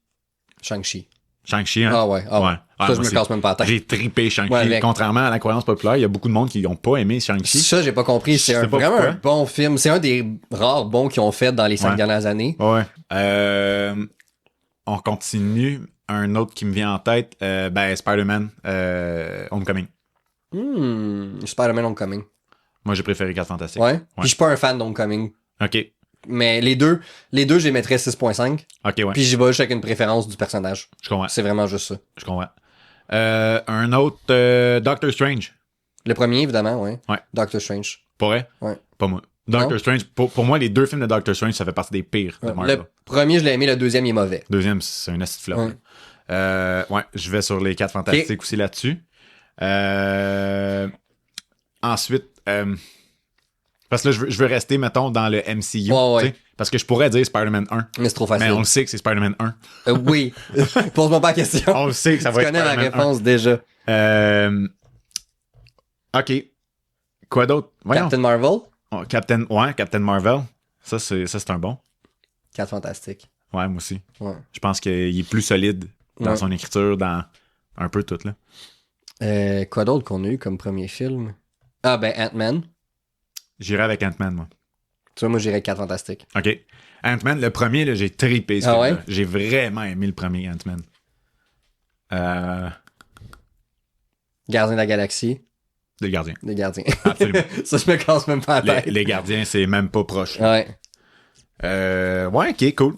Shang-Chi. Shang-Chi, hein? Ah ouais. Ouais. Ça, moi je me aussi. casse même pas la tête. J'ai trippé Shang-Chi. Ouais, avec. Contrairement à la croyance populaire, il y a beaucoup de monde qui n'ont pas aimé Shang-Chi. Ça, j'ai pas compris. Je C'est sais pas vraiment pourquoi. un bon film. C'est un des rares bons qu'ils ont fait dans les 5 Ouais. dernières années. Ouais. On continue. Un autre qui me vient en tête, Spider-Man Homecoming. Spider-Man Homecoming. Moi, j'ai préféré 4 Fantastiques. Ouais. Puis je suis pas un fan d'Homecoming. OK. Mais les deux, je les mettrais 6.5. OK, ouais. Puis j'y vais juste avec une préférence du personnage. Je comprends. C'est vraiment juste ça. Je comprends. Un autre, Doctor Strange. Le premier, évidemment, ouais. Ouais. Doctor Strange. Pas vrai? Ouais. Pas moi. Doctor Non? Strange, pour moi, les deux films de Doctor Strange, ça fait partie des pires de Marvel. Le premier, je l'ai aimé. Le deuxième, il est mauvais. Deuxième, c'est un acide flop. Ouais. Ouais, je vais sur les 4 Fantastiques aussi là-dessus. Ensuite, parce que là, je veux rester, mettons, dans le MCU. Ouais. tu sais, parce que je pourrais dire Spider-Man 1. Mais c'est trop facile. Mais on le sait que c'est Spider-Man 1. Oui. Pose-moi pas la question. On le sait que ça Tu va être connais ma Spider-Man réponse déjà. 1. OK. Quoi d'autre? Voyons. Captain Marvel. Oh, Captain Marvel. Ça, c'est un bon. 4 Fantastiques. Ouais, moi aussi. Ouais. Je pense qu'il est plus solide dans Ouais. son écriture, dans un peu tout, là. Quoi d'autre qu'on a eu comme premier film? Ah, ben Ant-Man. J'irai avec Ant-Man, moi. Tu vois, moi, j'irais 4 Fantastiques. OK. Ant-Man, le premier, là, j'ai trippé ce Ah film-là. ouais? J'ai vraiment aimé le premier Ant-Man. Gardien de la Galaxie. Les gardiens. Les gardiens. Absolument. Ça, je me casse même pas la tête. les gardiens, c'est même pas proche. Ouais. Ouais, OK, cool.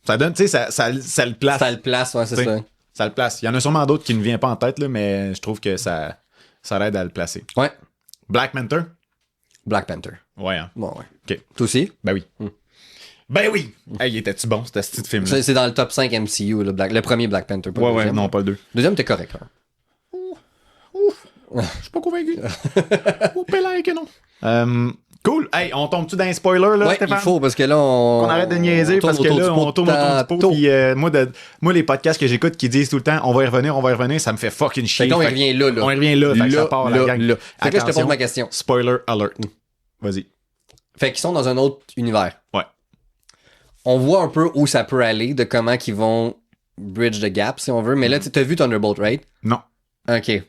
Ça donne, tu sais, ça le place. Ça le place, ouais, c'est T'sais, ça. Ça le place. Il y en a sûrement d'autres qui ne viennent pas en tête, là, mais je trouve que ça l'aide à le placer. Ouais. Black Panther? Black Panther. Ouais, hein. Bon, ouais. OK. Toi aussi? Ben oui. Ben oui! Hey, était-tu bon, ce petit film-là? C'est dans le top 5 MCU, le premier Black Panther. Pas le deuxième. Non, pas le 2. Deuxième, t'es correct. Hein. Je suis pas convaincu. Ou que non. Cool. Hey, on tombe-tu dans un spoiler, là, Ouais, Stéphane? il faut, parce que là, On arrête de niaiser, parce que là, on tourne autour du pot. Puis moi, les podcasts que j'écoute qui disent tout le temps, on va y revenir, ça me fait fucking chier. Fait qu'on y revient là. On y revient là, fait que ça part, la gang. Fait que là, je te Attention, pose ma question. Spoiler alert. Vas-y. Fait qu'ils sont dans un autre univers. Ouais. On voit un peu où ça peut aller, de comment qu'ils vont bridge the gap, si on veut. Mais là, tu as vu Thunderbolt, right? Non. OK.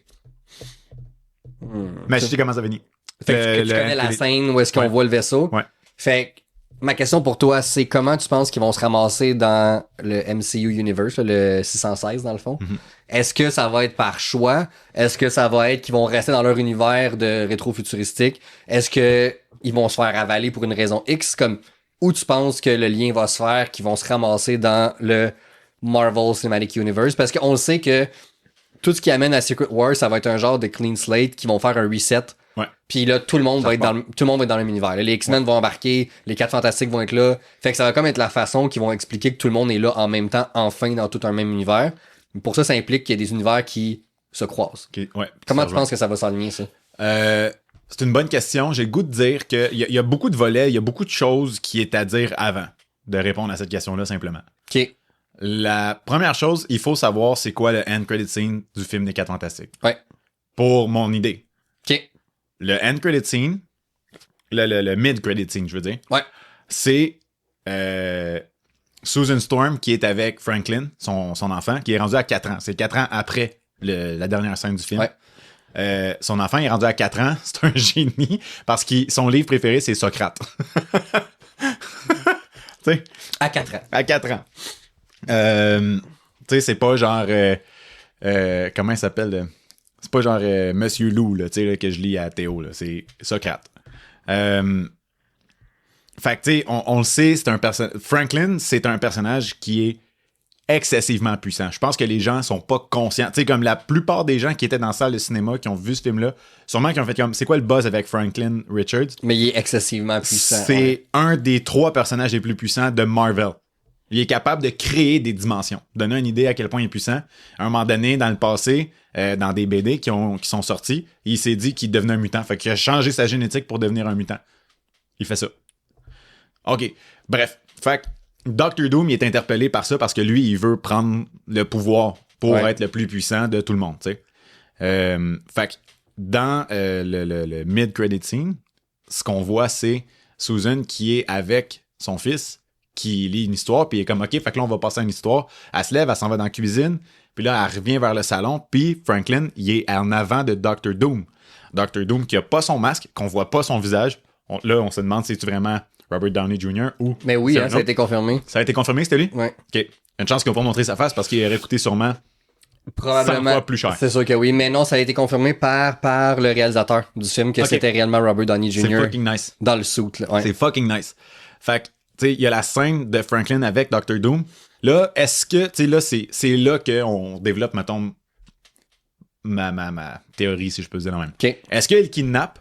Mais je sais comment ça finit. Fait que tu connais la scène où est-ce qu'on voit le vaisseau. Ouais. Fait que ma question pour toi, c'est comment tu penses qu'ils vont se ramasser dans le MCU Universe, le 616 dans le fond? Mm-hmm. Est-ce que ça va être par choix? Est-ce que ça va être qu'ils vont rester dans leur univers de rétro-futuristique? Est-ce que ils vont se faire avaler pour une raison X? Comme où tu penses que le lien va se faire, qu'ils vont se ramasser dans le Marvel Cinematic Universe? Parce qu'on le sait que tout ce qui amène à Secret Wars, ça va être un genre de clean slate qui vont faire un reset. Ouais. Puis là, tout le monde va être dans le même univers. Là, les X-Men vont embarquer, les 4 Fantastiques vont être là. Fait que ça va comme être la façon qu'ils vont expliquer que tout le monde est là en même temps, enfin, dans tout un même univers. Pour ça implique qu'il y a des univers qui se croisent. Okay, ouais, Comment tu penses que ça va s'aligner, ça? C'est une bonne question. J'ai le goût de dire qu'il y a beaucoup de volets, il y a beaucoup de choses qui est à dire avant de répondre à cette question-là, simplement. OK. La première chose, il faut savoir c'est quoi le end credit scene du film des 4 Fantastiques. Ouais. Pour mon idée. OK. Le end credit scene, le mid credit scene, je veux dire. Ouais. C'est Susan Storm qui est avec Franklin, son enfant, qui est rendu à 4 ans. C'est 4 ans après la dernière scène du film. Ouais. Son enfant est rendu à 4 ans. C'est un génie parce que son livre préféré, c'est Socrate. T'sais, à 4 ans. À 4 ans. Tu sais, c'est pas genre... comment il s'appelle? C'est pas genre Monsieur Loup, là, que je lis à Théo. Là. C'est Socrate. Fait que, tu sais, on le sait, c'est un personnage... Franklin, c'est un personnage qui est excessivement puissant. Je pense que les gens sont pas conscients. Tu sais, comme la plupart des gens qui étaient dans la salle de cinéma, qui ont vu ce film-là, sûrement qui ont fait comme, c'est quoi le buzz avec Franklin Richards? Mais il est excessivement puissant. C'est un des 3 personnages les plus puissants de Marvel. Il est capable de créer des dimensions. Donner une idée à quel point il est puissant. À un moment donné, dans le passé, dans des BD qui sont sortis, il s'est dit qu'il devenait un mutant. Fait qu'il a changé sa génétique pour devenir un mutant. Il fait ça. OK. Bref. Fait que Doctor Doom, il est interpellé par ça parce que lui, il veut prendre le pouvoir pour être le plus puissant de tout le monde, tu sais. Fait que dans le mid-credit scene, ce qu'on voit, c'est Susan qui est avec son fils, qui lit une histoire, puis il est comme, OK, fait que là, on va passer à une histoire. Elle se lève, elle s'en va dans la cuisine, puis là, elle revient vers le salon, puis Franklin, il est en avant de Doctor Doom. Doctor Doom qui a pas son masque, qu'on voit pas son visage. Là, on se demande si c'est vraiment Robert Downey Jr. ou... Mais oui, ça a été confirmé. Ça a été confirmé, c'était lui? Ouais. OK. Une chance qu'ils vont pas montrer sa face parce qu'il aurait coûté sûrement probablement 100 fois plus cher. C'est sûr que oui, mais non, ça a été confirmé par le réalisateur du film que c'était réellement Robert Downey Jr. C'est fucking nice. Dans le suit, là. Ouais. C'est fucking nice. Fait que, tu sais, il y a la scène de Franklin avec Dr. Doom. Là, est-ce que, tu sais, là, c'est là qu'on développe, mettons, ma théorie, si je peux dire la même. OK. Est-ce qu'il kidnappe,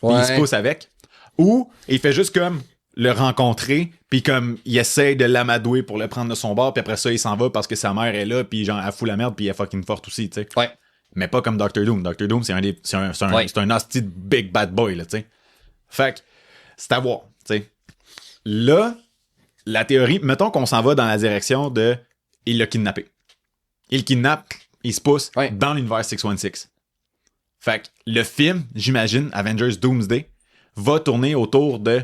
puis il se pousse avec, ou il fait juste comme le rencontrer, puis comme il essaie de l'amadouer pour le prendre de son bord, puis après ça, il s'en va parce que sa mère est là, puis genre, elle fout la merde, puis elle est fucking forte aussi, tu sais. Ouais. Mais pas comme Dr. Doom. Dr. Doom, c'est un hostie de big bad boy, là, tu sais. Fait que, c'est à voir, tu sais. Là, la théorie, mettons qu'on s'en va dans la direction de il l'a kidnappé. Il le kidnappe, il se pousse dans l'univers 616. Fait que le film, j'imagine, Avengers Doomsday, va tourner autour de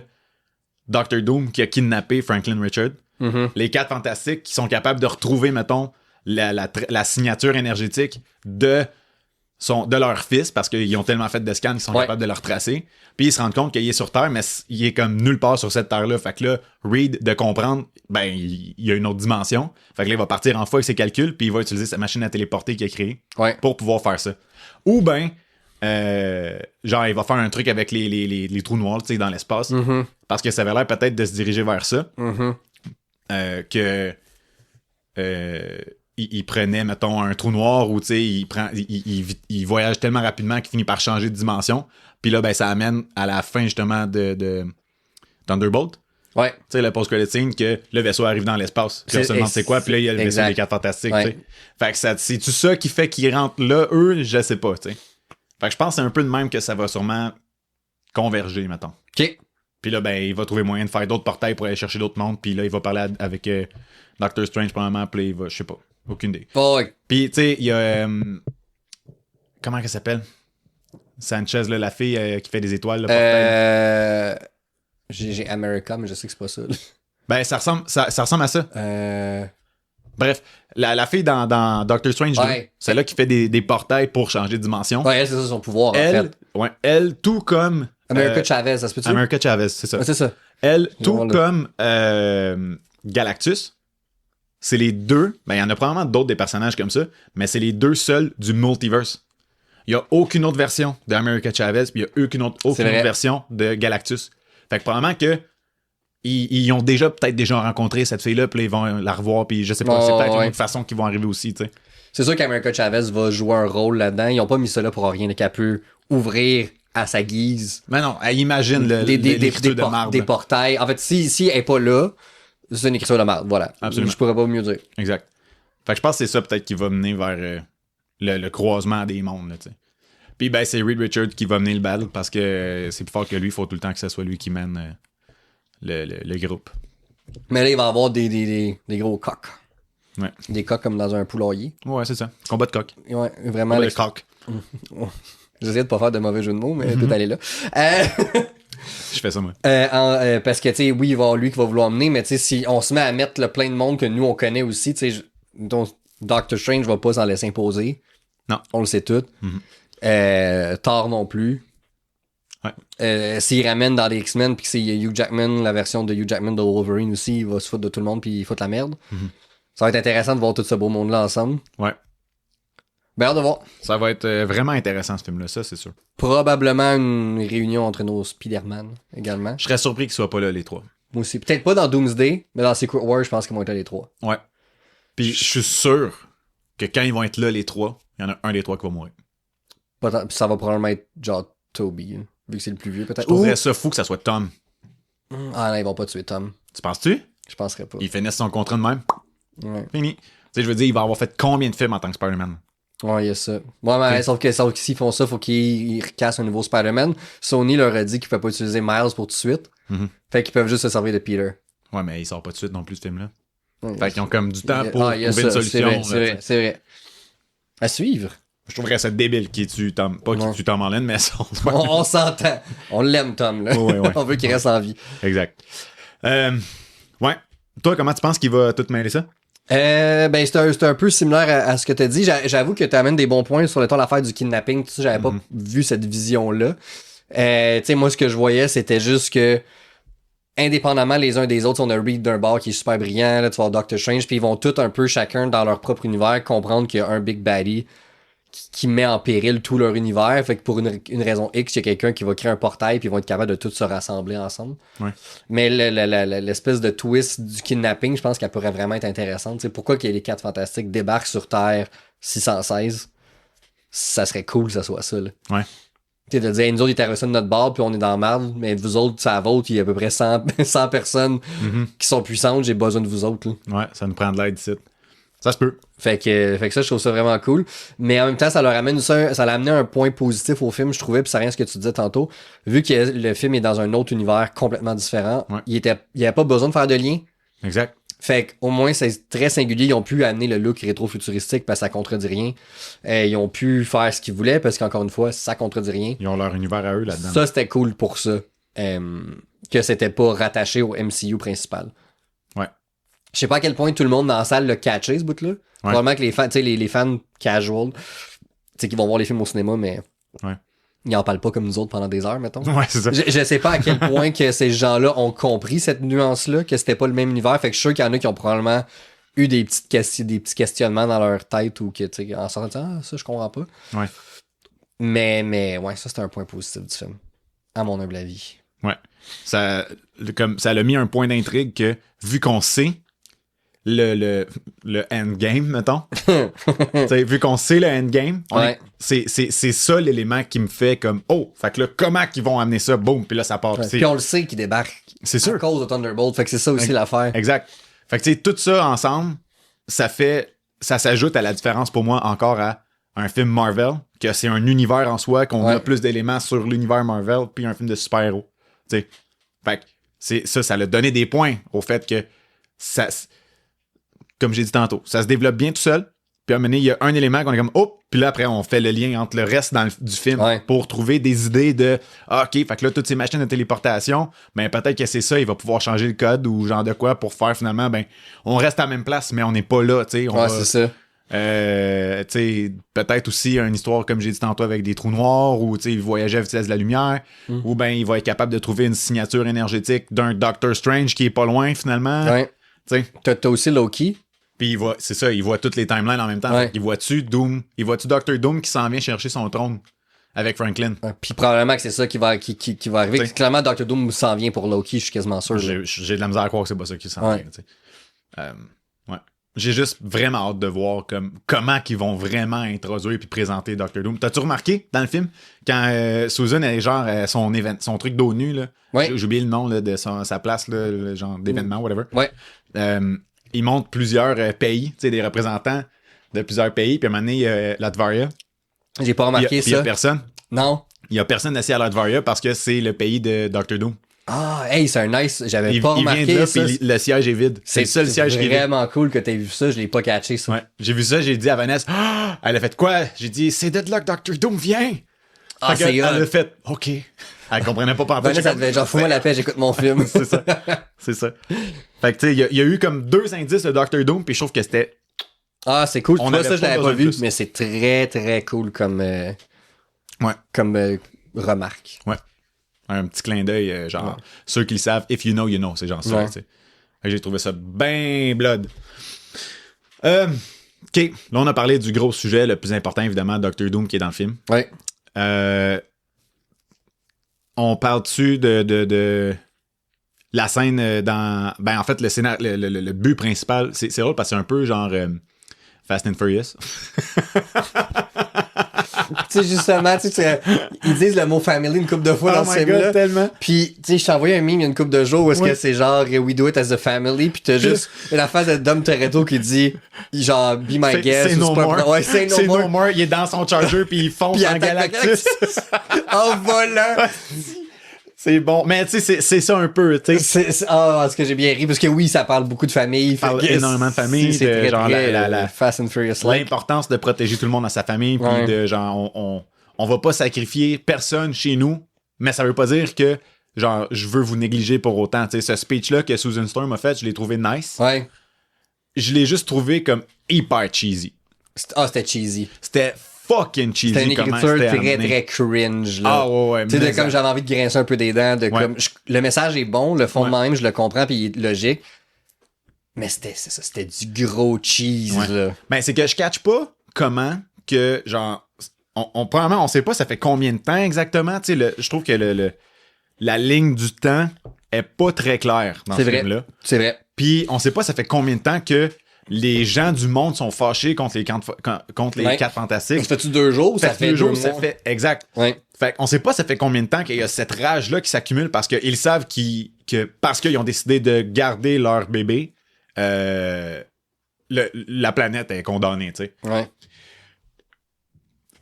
Dr. Doom qui a kidnappé Franklin Richards. Mm-hmm. Les 4 Fantastiques qui sont capables de retrouver, mettons, la signature énergétique de leur fils parce qu'ils ont tellement fait de scans qu'ils sont capables de le retracer. Puis ils se rendent compte qu'il est sur Terre, mais il est comme nulle part sur cette Terre-là. Fait que là, Reed, de comprendre, ben, il y a une autre dimension. Fait que là, il va partir en fois avec ses calculs, puis il va utiliser sa machine à téléporter qu'il a créée pour pouvoir faire ça. Ou ben, genre, il va faire un truc avec les trous noirs, tu sais, dans l'espace. Mm-hmm. Parce que ça avait l'air peut-être de se diriger vers ça. Mm-hmm. Il prenait, mettons, un trou noir où, tu sais, il voyage tellement rapidement qu'il finit par changer de dimension. Puis là, ben, ça amène à la fin, justement, de Thunderbolt. Ouais. Tu sais, le post-credit scene que le vaisseau arrive dans l'espace. Puis on se demande c'est quoi, puis là, il y a le vaisseau des 4 Fantastiques, tu sais. Fait que c'est-tu ça qui fait qu'ils rentrent là, eux? Je sais pas, tu sais. Fait que je pense que c'est un peu de même que ça va sûrement converger, mettons. OK. Puis là, ben, il va trouver moyen de faire d'autres portails pour aller chercher d'autres mondes, puis là, il va parler avec Doctor Strange, probablement, puis là, il va, je sais pas, aucune idée. Ouais. Puis, tu sais, il y a... comment elle s'appelle? Sanchez, là, la fille qui fait des étoiles, le portail. J'ai America, mais je sais que c'est pas ça. Ben, ça ressemble à ça. Bref, la fille dans Doctor Strange, c'est là qui fait des portails pour changer de dimension. Ouais, elle, c'est ça son pouvoir, en fait. Ouais, elle, tout comme... America Chavez, ça se peut-tu? America Chavez, c'est ça. Ouais, c'est ça. Elle, tout comme Galactus, c'est les deux... Ben, il y en a probablement d'autres des personnages comme ça, mais c'est les deux seuls du multiverse. Il y a aucune autre version d'America Chavez, puis il y a aucune autre version de Galactus. Fait que probablement que ils ont peut-être rencontré cette fille-là, puis ils vont la revoir, puis je sais pas, c'est peut-être une autre façon qu'ils vont arriver aussi, tu sais. C'est sûr qu'America Chavez va jouer un rôle là-dedans. Ils ont pas mis ça là pour rien, qu'elle peut ouvrir à sa guise. Mais non, elle imagine l'écriture de marde. Des portails. En fait, si elle est pas là, c'est une écriture de marde, voilà. Absolument. Je pourrais pas mieux dire. Exact. Fait que je pense que c'est ça peut-être qui va mener vers le croisement des mondes, là, tu sais. Puis ben c'est Reed Richards qui va mener le battle parce que c'est plus fort que lui, il faut tout le temps que ce soit lui qui mène le groupe. Mais là, il va avoir des gros coqs. Ouais. Des coqs comme dans un poulailler. Ouais, c'est ça. Combat de coq. Ouais, vraiment. Combat de coq. J'essaie de pas faire de mauvais jeu de mots, mais tout aller là. Je fais ça, moi. Parce que, tu sais, oui, il va y avoir lui qui va vouloir emmener, mais tu sais, si on se met à mettre le plein de monde que nous, on connaît aussi, tu sais, Doctor Strange va pas s'en laisser imposer. Non. On le sait tout. Thor non plus. Ouais. S'il ramène dans les X-Men puis que c'est Hugh Jackman, la version de Hugh Jackman de Wolverine aussi, il va se foutre de tout le monde puis il fout la merde. Ça va être intéressant de voir tout ce beau monde-là ensemble. Ouais. Ben, hâte de voir. Ça va être vraiment intéressant ce film-là, ça c'est sûr. Probablement une réunion entre nos Spider-Man également. Je serais surpris qu'ils soient pas là les trois. Moi aussi. Peut-être pas dans Doomsday, mais dans Secret War, je pense qu'ils vont être là les trois. Ouais. Puis je suis sûr que quand ils vont être là les trois, il y en a un des trois qui va mourir. Ça va probablement être genre Toby, hein, vu que c'est le plus vieux peut-être. Je trouverais ça fou que ça soit Tom. Ah non, ils vont pas tuer Tom. Tu penses-tu? Je penserais pas. Il finisse son contrat de même. Ouais. Fini. Tu sais, je veux dire, il va avoir fait combien de films en tant que Spider-Man? Ouais, il y a ça. Ouais, mais sauf que s'ils font ça, faut qu'ils recassent un nouveau Spider-Man. Sony leur a dit qu'ils peuvent pas utiliser Miles pour tout de suite. Fait qu'ils peuvent juste se servir de Peter. Ouais, mais il sort pas tout de suite non plus ce film-là. Ouais, fait qu'ils ont comme du temps pour trouver une ça, solution. C'est vrai. À suivre. Je trouverais ça débile qu'il tue Tom. Pas qu'il tue Tom Holland, mais ça. On s'entend. On l'aime, Tom, là. Ouais. On veut qu'il reste en vie. Exact. Ouais. Toi, comment tu penses qu'il va tout mêler ça? Ben, c'est un peu similaire à ce que t'as dit. J'avoue que t'amènes des bons points sur l'affaire du kidnapping. Tu sais, j'avais pas vu cette vision-là. Tu sais, moi, ce que je voyais, c'était juste que indépendamment les uns des autres, on a Reed d'un bord qui est super brillant, là, tu vois Doctor Strange, puis ils vont tous un peu chacun dans leur propre univers comprendre qu'il y a un Big Baddie qui met en péril tout leur univers. Fait que pour une raison X, il y a quelqu'un qui va créer un portail puis ils vont être capables de tous se rassembler ensemble. Ouais. Mais l'espèce de twist du kidnapping, je pense qu'elle pourrait vraiment être intéressante. T'sais, pourquoi que les 4 Fantastiques débarquent sur Terre 616? Ça serait cool que ça soit ça. Là. Ouais. Tu sais, de dire, hey, nous autres, ils étaient de notre bord puis on est dans la marde, mais vous autres, c'est à vôtre, il y a à peu près 100 personnes qui sont puissantes, j'ai besoin de vous autres. Là. Ouais, ça nous prend de l'aide ici. Ça se peut. Fait que ça, je trouve ça vraiment cool. Mais en même temps, ça leur amène ça l'a amené un point positif au film, je trouvais, puis ça revient à ce que tu disais tantôt. Vu que le film est dans un autre univers complètement différent, il y avait pas besoin de faire de lien. Exact. Fait qu'au moins, c'est très singulier. Ils ont pu amener le look rétro-futuristique parce que ça contredit rien. Ils ont pu faire ce qu'ils voulaient parce qu'encore une fois, ça contredit rien. Ils ont leur univers à eux là-dedans. Ça, c'était cool pour ça. Que c'était pas rattaché au MCU principal. Ouais. Je sais pas à quel point tout le monde dans la salle l'a catché, ce bout-là. Ouais. Probablement que les fans, tu sais, les fans casual, tu sais, qui vont voir les films au cinéma, mais ils en parlent pas comme nous autres pendant des heures, mettons. Ouais, c'est ça. Je sais pas à quel point que ces gens-là ont compris cette nuance-là, que c'était pas le même univers. Fait que je suis sûr qu'il y en a qui ont probablement eu des petits questionnements dans leur tête ou que, tu sais, en sortant, ça, je comprends pas. Ouais. Mais ouais, ça, c'est un point positif du film. À mon humble avis. Ouais. Ça l'a mis un point d'intrigue que, vu qu'on sait le endgame, mettons. T'sais, vu qu'on sait le endgame, c'est ça l'élément qui me fait comme oh, fait que là, comment qu'ils vont amener ça, boum, puis là ça part. Puis on le sait qu'ils débarquent. C'est sûr. À cause de Thunderbolt, fait que c'est ça aussi l'affaire. Exact. Fait que tu sais, tout ça ensemble, ça s'ajoute à la différence pour moi encore à un film Marvel, que c'est un univers en soi, qu'on a plus d'éléments sur l'univers Marvel, puis un film de super-héros. Tu sais. Fait que ça l'a donné des points au fait que ça, comme j'ai dit tantôt, ça se développe bien tout seul. Puis à un moment donné, il y a un élément qu'on est comme oh, puis là après on fait le lien entre le reste du film pour trouver des idées de OK, fait que là toutes ces machines de téléportation, ben peut-être que c'est ça, il va pouvoir changer le code ou genre de quoi pour faire finalement ben on reste à la même place mais on n'est pas là, tu sais, c'est ça. Tu sais, peut-être aussi une histoire comme j'ai dit tantôt avec des trous noirs ou tu sais il voyageait à la vitesse de la lumière ou ben il va être capable de trouver une signature énergétique d'un Doctor Strange qui est pas loin finalement. T'as aussi Loki. Puis c'est ça, il voit toutes les timelines en même temps. Il voit-tu Doom, il voit-tu Doctor Doom qui s'en vient chercher son trône avec Franklin. Puis probablement que c'est ça qui va arriver. Clairement, Doctor Doom s'en vient pour Loki, je suis quasiment sûr. J'ai de la misère à croire que c'est pas ça qui s'en vient. J'ai juste vraiment hâte de voir comment ils vont vraiment introduire puis présenter Doctor Doom. T'as-tu remarqué dans le film quand Susan est genre son truc d'ONU là, j'ai oublié le nom là, de sa place là, le genre d'événement whatever. Il montre plusieurs pays, tu sais, des représentants de plusieurs pays. Puis à un moment donné, il y a Latveria. J'ai pas remarqué ça. Il y a personne. Non. Il y a personne assis à Latveria parce que c'est le pays de Doctor Doom. Ah, hey, c'est un nice. J'avais pas remarqué il vient de là, ça. Puis le siège est vide. C'est le seul siège qui est vide. C'est vraiment cool que t'aies vu ça. Je l'ai pas catché, ça. Ouais. J'ai vu ça, j'ai dit à Vanessa, elle a fait quoi? J'ai dit, c'est de là que Doctor Doom vient. Elle a fait, OK. Elle comprenait pas par Vanessa, ça devait genre, fous-moi la paix, j'écoute mon film. C'est ça. C'est ça. Fait que, tu sais, il y a eu comme 2 indices de Doctor Doom, puis je trouve que c'était. Ah, c'est cool. Tu vois, ça, je l'avais pas vu, mais c'est très, très cool comme. Comme remarque. Ouais. Un petit clin d'œil, genre, ceux qui le savent, if you know, you know, c'est genre ça, tu sais. J'ai trouvé ça ben blood. OK. Là, on a parlé du gros sujet, le plus important, évidemment, Doctor Doom qui est dans le film. Ouais. On parle-tu de la scène dans... Ben, en fait, le scénario, le but principal, c'est drôle parce que c'est un peu genre Fast and Furious. Tu sais, justement, ils disent le mot family une couple de fois dans ce film-là. Tellement. Puis, tu sais, je t'ai envoyé un meme il y a une couple de jours où est-ce que c'est genre We do it as a family. Puis t'as juste la face de Dom Toretto qui dit genre Be my guest. C'est no more. Ouais, c'est no more. Il est dans son charger puis il fonce dans Galactus. En volant. C'est bon. Mais tu sais, c'est ça un peu, tu sais. Ce que j'ai bien ri, parce que oui, ça parle beaucoup de famille. Ça parle énormément de famille. C'est très, genre la Fast and Furious. L'importance de protéger tout le monde dans sa famille. Puis de genre, on va pas sacrifier personne chez nous, mais ça veut pas dire que genre, je veux vous négliger pour autant. Tu sais, ce speech-là que Susan Storm a fait, je l'ai trouvé nice. Ouais. Je l'ai juste trouvé comme hyper cheesy. C'était cheesy. C'était fucking cheesy. C'était une écriture très, très cringe, là. Ah ouais. Tu sais, comme j'avais envie de grincer un peu des dents, le message est bon, le fond de même, je le comprends, puis il est logique. Mais c'était du gros cheese, là. Ben, c'est que je catch pas comment que, genre, premièrement, on sait pas ça fait combien de temps exactement, tu sais, je trouve que la ligne du temps est pas très claire dans ce film-là. C'est vrai. Puis, on sait pas ça fait combien de temps que les gens du monde sont fâchés contre les 4 fantastiques. Ça fait-tu 2 jours? Ça fait 2 jours, ça fait, exact. Ouais. Fait qu'on sait pas ça fait combien de temps qu'il y a cette rage-là qui s'accumule parce qu'ils savent parce qu'ils ont décidé de garder leur bébé, la planète est condamnée, tu sais. Ouais.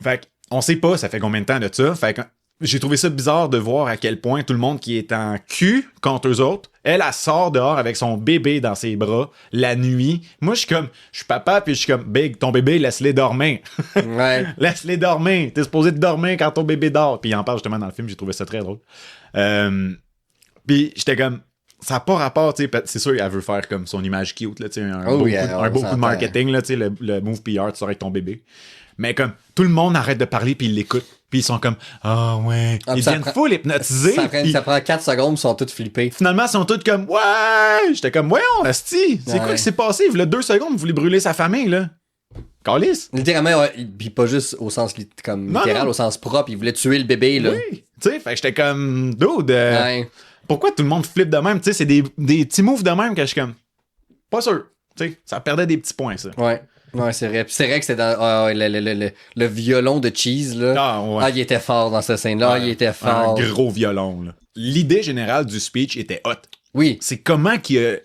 Fait qu'on sait pas ça fait combien de temps de ça. Fait que j'ai trouvé ça bizarre de voir à quel point tout le monde qui est en cul contre eux autres, elle sort dehors avec son bébé dans ses bras la nuit. Moi, je suis papa, puis je suis comme, Big, ton bébé, laisse-les dormir. Ouais. Laisse-les dormir. T'es supposé de dormir quand ton bébé dort. Puis il en parle justement dans le film, j'ai trouvé ça très drôle. Puis j'étais comme, ça n'a pas rapport, tu sais, c'est sûr, elle veut faire comme son image cute, là, tu sais, un beau coup de marketing, là, tu sais, le move PR, tu sors avec ton bébé. Mais comme, tout le monde arrête de parler puis ils l'écoutent. Puis ils sont comme, ouais. Ils deviennent full hypnotisés. Ça prend 4 secondes, ils sont tous flippés. Finalement, ils sont tous comme, ouais. J'étais comme, voyons, asti. C'est quoi qui s'est passé? Il y a 2 secondes, vous voulez brûler sa famille, là. Calice. Littéralement, puis pas juste au sens littéral, au sens propre. Ils voulaient tuer le bébé, là. Oui. Tu sais, fait que j'étais comme, dude, pourquoi tout le monde flippe de même? Tu sais, c'est des petits moves de même que je suis comme, pas sûr. Tu sais, ça perdait des petits points, ça. Ouais. Ouais, c'est vrai. Puis c'est vrai que c'était dans le violon de Cheese, là. Ah, ouais. Il était fort dans cette scène-là. Ouais, Il était fort. Un gros violon, là. L'idée générale du speech était hot. Oui. C'est comment qu'il y a...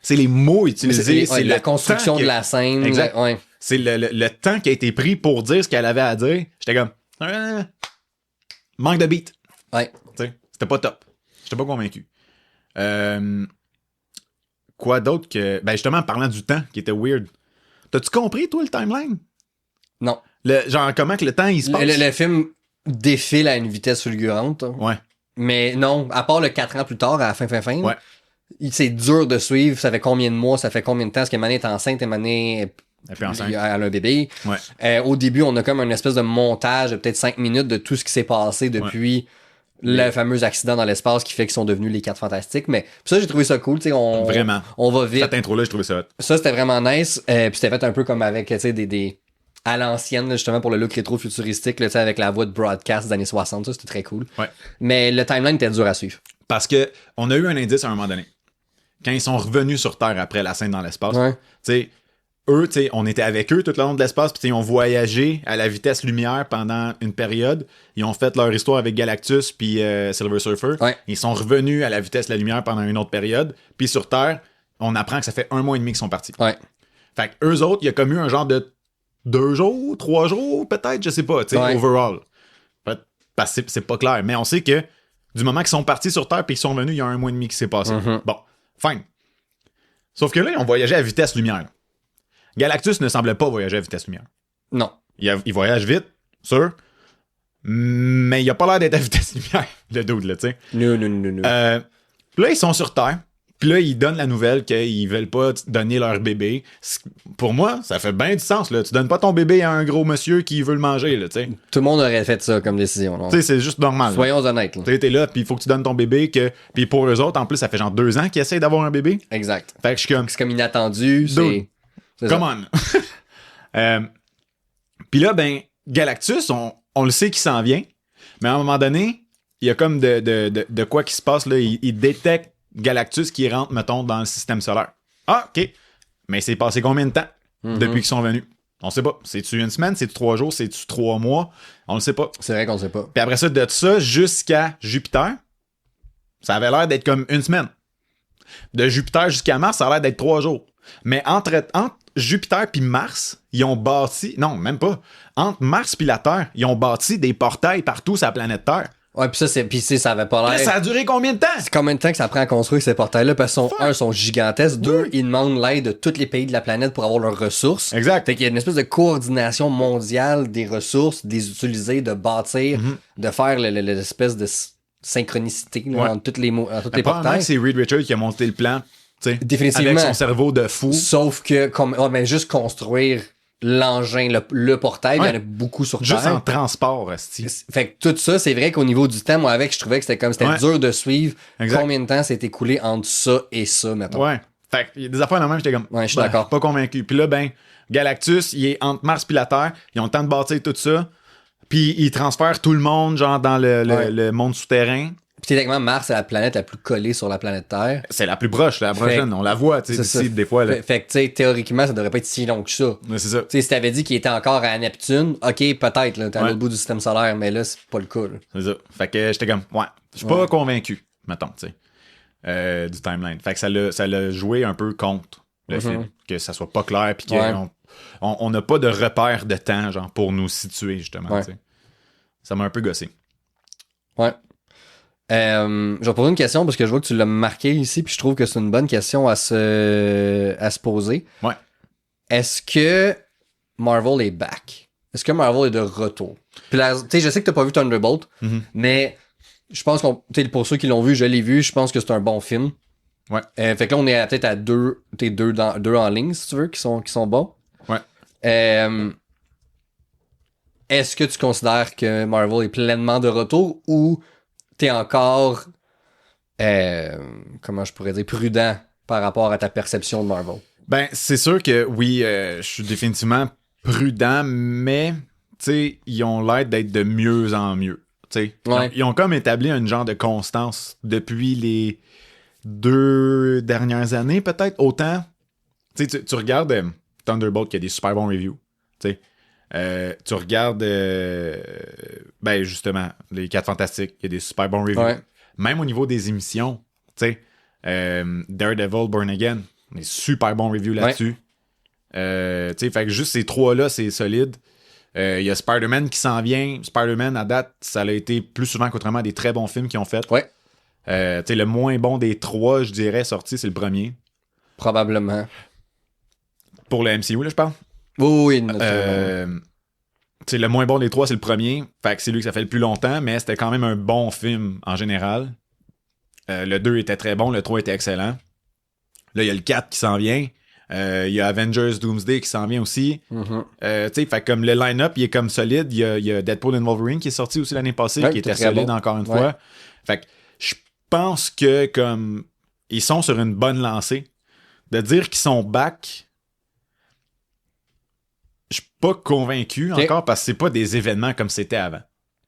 C'est les mots utilisés, c'est la le construction temps de la scène. Exact. Ouais. C'est le temps qui a été pris pour dire ce qu'elle avait à dire. J'étais comme... manque de beat. Ouais. T'sais, c'était pas top. J'étais pas convaincu. Quoi d'autre que... Ben justement, en parlant du temps, qui était weird. T'as-tu compris, toi, le timeline? Non. Genre, comment que le temps, il se passe? Le film défile à une vitesse fulgurante. Ouais. Mais non, à part le 4 ans plus tard, à la fin. Ouais. C'est dur de suivre. Ça fait combien de mois, ça fait combien de temps? Est-ce que Mané est enceinte et Mané Et puis enceinte. elle a un bébé? Ouais. Au début, on a comme une espèce de montage de peut-être 5 minutes de tout ce qui s'est passé depuis le fameux accident dans l'espace qui fait qu'ils sont devenus les 4 fantastiques. Mais ça, j'ai trouvé ça cool. Vraiment. On va vite. Cette intro-là, j'ai trouvé ça hot. Ça, c'était vraiment nice. Puis c'était fait un peu comme avec des à l'ancienne, là, justement, pour le look rétro-futuristique, là, avec la voix de broadcast des années 60. Ça, c'était très cool. Ouais. Mais le timeline était dur à suivre. Parce que on a eu un indice à un moment donné. Quand ils sont revenus sur Terre après la scène dans l'espace, Ouais. tu sais, eux, tu sais, on était avec eux tout le long de l'espace, puis ils ont voyagé à la vitesse lumière pendant une période. Ils ont fait leur histoire avec Galactus puis Silver Surfer. Ouais. Ils sont revenus à la vitesse de la lumière pendant une autre période. Puis sur Terre, on apprend que ça fait 1 mois et demi qu'ils sont partis. Ouais. Fait que eux autres, il y a comme eu un genre de 2 jours, 3 jours, peut-être, je sais pas, tu sais, overall. Parce que c'est pas clair. Mais on sait que du moment qu'ils sont partis sur Terre puis qu'ils sont venus, il y a 1 mois et demi qui s'est passé. Mm-hmm. Bon, fine. Sauf que là, ils ont voyagé à vitesse lumière. Galactus ne semblait pas voyager à vitesse lumière. Non. Il voyage vite, sûr, mais il a pas l'air d'être à vitesse lumière, le dude, là, tu sais. Non. Puis là, ils sont sur Terre. Puis là, ils donnent la nouvelle qu'ils veulent pas donner leur bébé. Pour moi, ça fait bien du sens, là. Tu donnes pas ton bébé à un gros monsieur qui veut le manger, là, tu sais. Tout le monde aurait fait ça comme décision. Non? Tu sais, c'est juste normal. Soyons honnêtes. Là. T'es là, puis il faut que tu donnes ton bébé. Puis pour eux autres, en plus, ça fait genre 2 ans qu'ils essayent d'avoir un bébé. Exact. Fait que je suis comme... C'est comme inattendu. Dude, c'est come on. Puis là, ben, Galactus, on le sait qu'il s'en vient. Mais à un moment donné, il y a comme de quoi qui se passe, là. Il détecte Galactus qui rentre, mettons, dans le système solaire. Ah, OK. Mais c'est passé combien de temps depuis qu'ils sont venus? On sait pas. C'est-tu 1 semaine? C'est-tu 3 jours? C'est-tu 3 mois? On le sait pas. C'est vrai qu'on le sait pas. Puis après ça, de ça jusqu'à Jupiter, ça avait l'air d'être comme 1 semaine. De Jupiter jusqu'à Mars, ça a l'air d'être 3 jours. Mais entre Jupiter puis Mars, ils ont bâti... Non, même pas. Entre Mars puis la Terre, ils ont bâti des portails partout sur la planète Terre. Ouais, puis ça avait pas l'air... Là, ça a duré combien de temps? C'est combien de temps que ça prend à construire ces portails-là? Parce qu'ils sont gigantesques. 2, ils demandent l'aide de tous les pays de la planète pour avoir leurs ressources. Exact. Fait qu'il y a une espèce de coordination mondiale des ressources, des utiliser, de bâtir, de faire l'espèce de synchronicité là, entre tous les Probablement portails. que c'est Reed Richards qui a monté le plan. T'sais, Définitivement. avec son cerveau de fou. Sauf que, mais juste construire l'engin, le portail, il y en a beaucoup sur Terre. Juste en transport, esti. Fait que tout ça, c'est vrai qu'au niveau du temps, moi, je trouvais que c'était dur de suivre combien de temps s'est écoulé entre ça et ça, mettons. Ouais. Fait que, il y a des affaires là même, j'étais comme, ouais, je suis d'accord. Pas convaincu. Puis là, ben, Galactus, il est entre Mars puis la Terre. Ils ont le temps de bâtir tout ça. Puis ils transfèrent tout le monde, genre, dans le monde souterrain. Puis techniquement, Mars, c'est la planète la plus collée sur la planète Terre. C'est la plus proche, la prochaine. On la voit, tu sais, d'ici, des fois. Là. Fait que, tu sais, théoriquement, ça devrait pas être si long que ça. Ouais, c'est ça. Tu sais, si t'avais dit qu'il était encore à Neptune, ok, peut-être, là, t'es à l'autre bout du système solaire, mais là, c'est pas le cas. Là. C'est ça. Fait que j'étais comme, je suis pas convaincu, mettons, tu sais, du timeline. Fait que ça l'a joué un peu contre le film. Que ça soit pas clair, puis qu'on n'a pas de repère de temps, genre, pour nous situer, justement, tu sais. Ça m'a un peu gossé. Ouais. Je vais poser une question parce que je vois que tu l'as marqué ici, puis je trouve que c'est une bonne question à se poser. Ouais. Est-ce que Marvel est back? Est-ce que Marvel est de retour? Puis là, tu sais, je sais que t'as pas vu Thunderbolt, mais je pense pour ceux qui l'ont vu, je l'ai vu, je pense que c'est un bon film. Ouais. Fait que là, on est peut-être à deux en ligne, si tu veux, qui sont bons. Ouais. Est-ce que tu considères que Marvel est pleinement de retour ou t'es encore, comment je pourrais dire, prudent par rapport à ta perception de Marvel? Ben, c'est sûr que oui, je suis définitivement prudent, mais, tu sais, ils ont l'air d'être de mieux en mieux. Tu sais, ils ont comme établi un genre de constance depuis les 2 dernières années, peut-être. Autant, Tu sais, tu regardes Thunderbolt qui a des super bons reviews. Tu sais. Tu regardes ben justement les 4 Fantastiques, il y a des super bons reviews. Ouais. Même au niveau des émissions, tu sais, Daredevil, Born Again, des super bons reviews là-dessus. Tu sais, fait que juste ces 3-là, c'est solide. Il y a Spider-Man qui s'en vient. Spider-Man, à date, ça a été plus souvent qu'autrement des très bons films qu'ils ont fait. Ouais. Tu sais, le moins bon des 3, je dirais, sorti, c'est le premier. Probablement. Pour le MCU, là, je parle. Oui, naturellement. Tu sais, le moins bon des 3, c'est le premier. Fait que c'est lui que ça fait le plus longtemps, mais c'était quand même un bon film en général. Le 2 était très bon, le 3 était excellent. Là, il y a le 4 qui s'en vient. Il y a Avengers Doomsday qui s'en vient aussi. Mm-hmm. Tu sais, fait comme le line-up, il est comme solide. Il y a Deadpool and Wolverine qui est sorti aussi l'année passée, Ouais, qui était très solide bon. encore une Ouais. fois. Fait que je pense que comme ils sont sur une bonne lancée. De dire qu'ils sont back, je suis pas convaincu encore parce que c'est pas des événements comme c'était avant.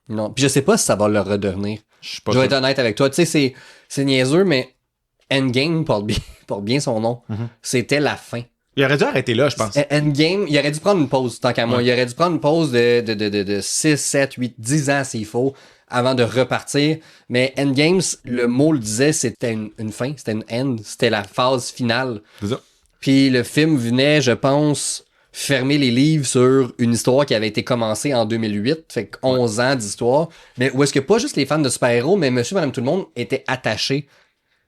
Non. Puis je sais pas si ça va leur redevenir. Je suis pas Je vais sûr. être honnête avec toi. Tu sais, c'est niaiseux, mais Endgame porte bien son nom. C'était la fin. Il aurait dû arrêter là, je pense. Endgame, il aurait dû prendre une pause, tant qu'à moi. Ouais. Il aurait dû prendre une pause de 6, 7, 8, 10 ans s'il faut, avant de repartir. Mais Endgame, le mot le disait, c'était une fin, c'était une end, c'était la phase finale. C'est ça. Puis le film venait, je pense, fermer les livres sur une histoire qui avait été commencée en 2008, fait que 11 ans d'histoire. Mais où est-ce que pas juste les fans de super-héros, mais monsieur, madame, tout le monde étaient attachés.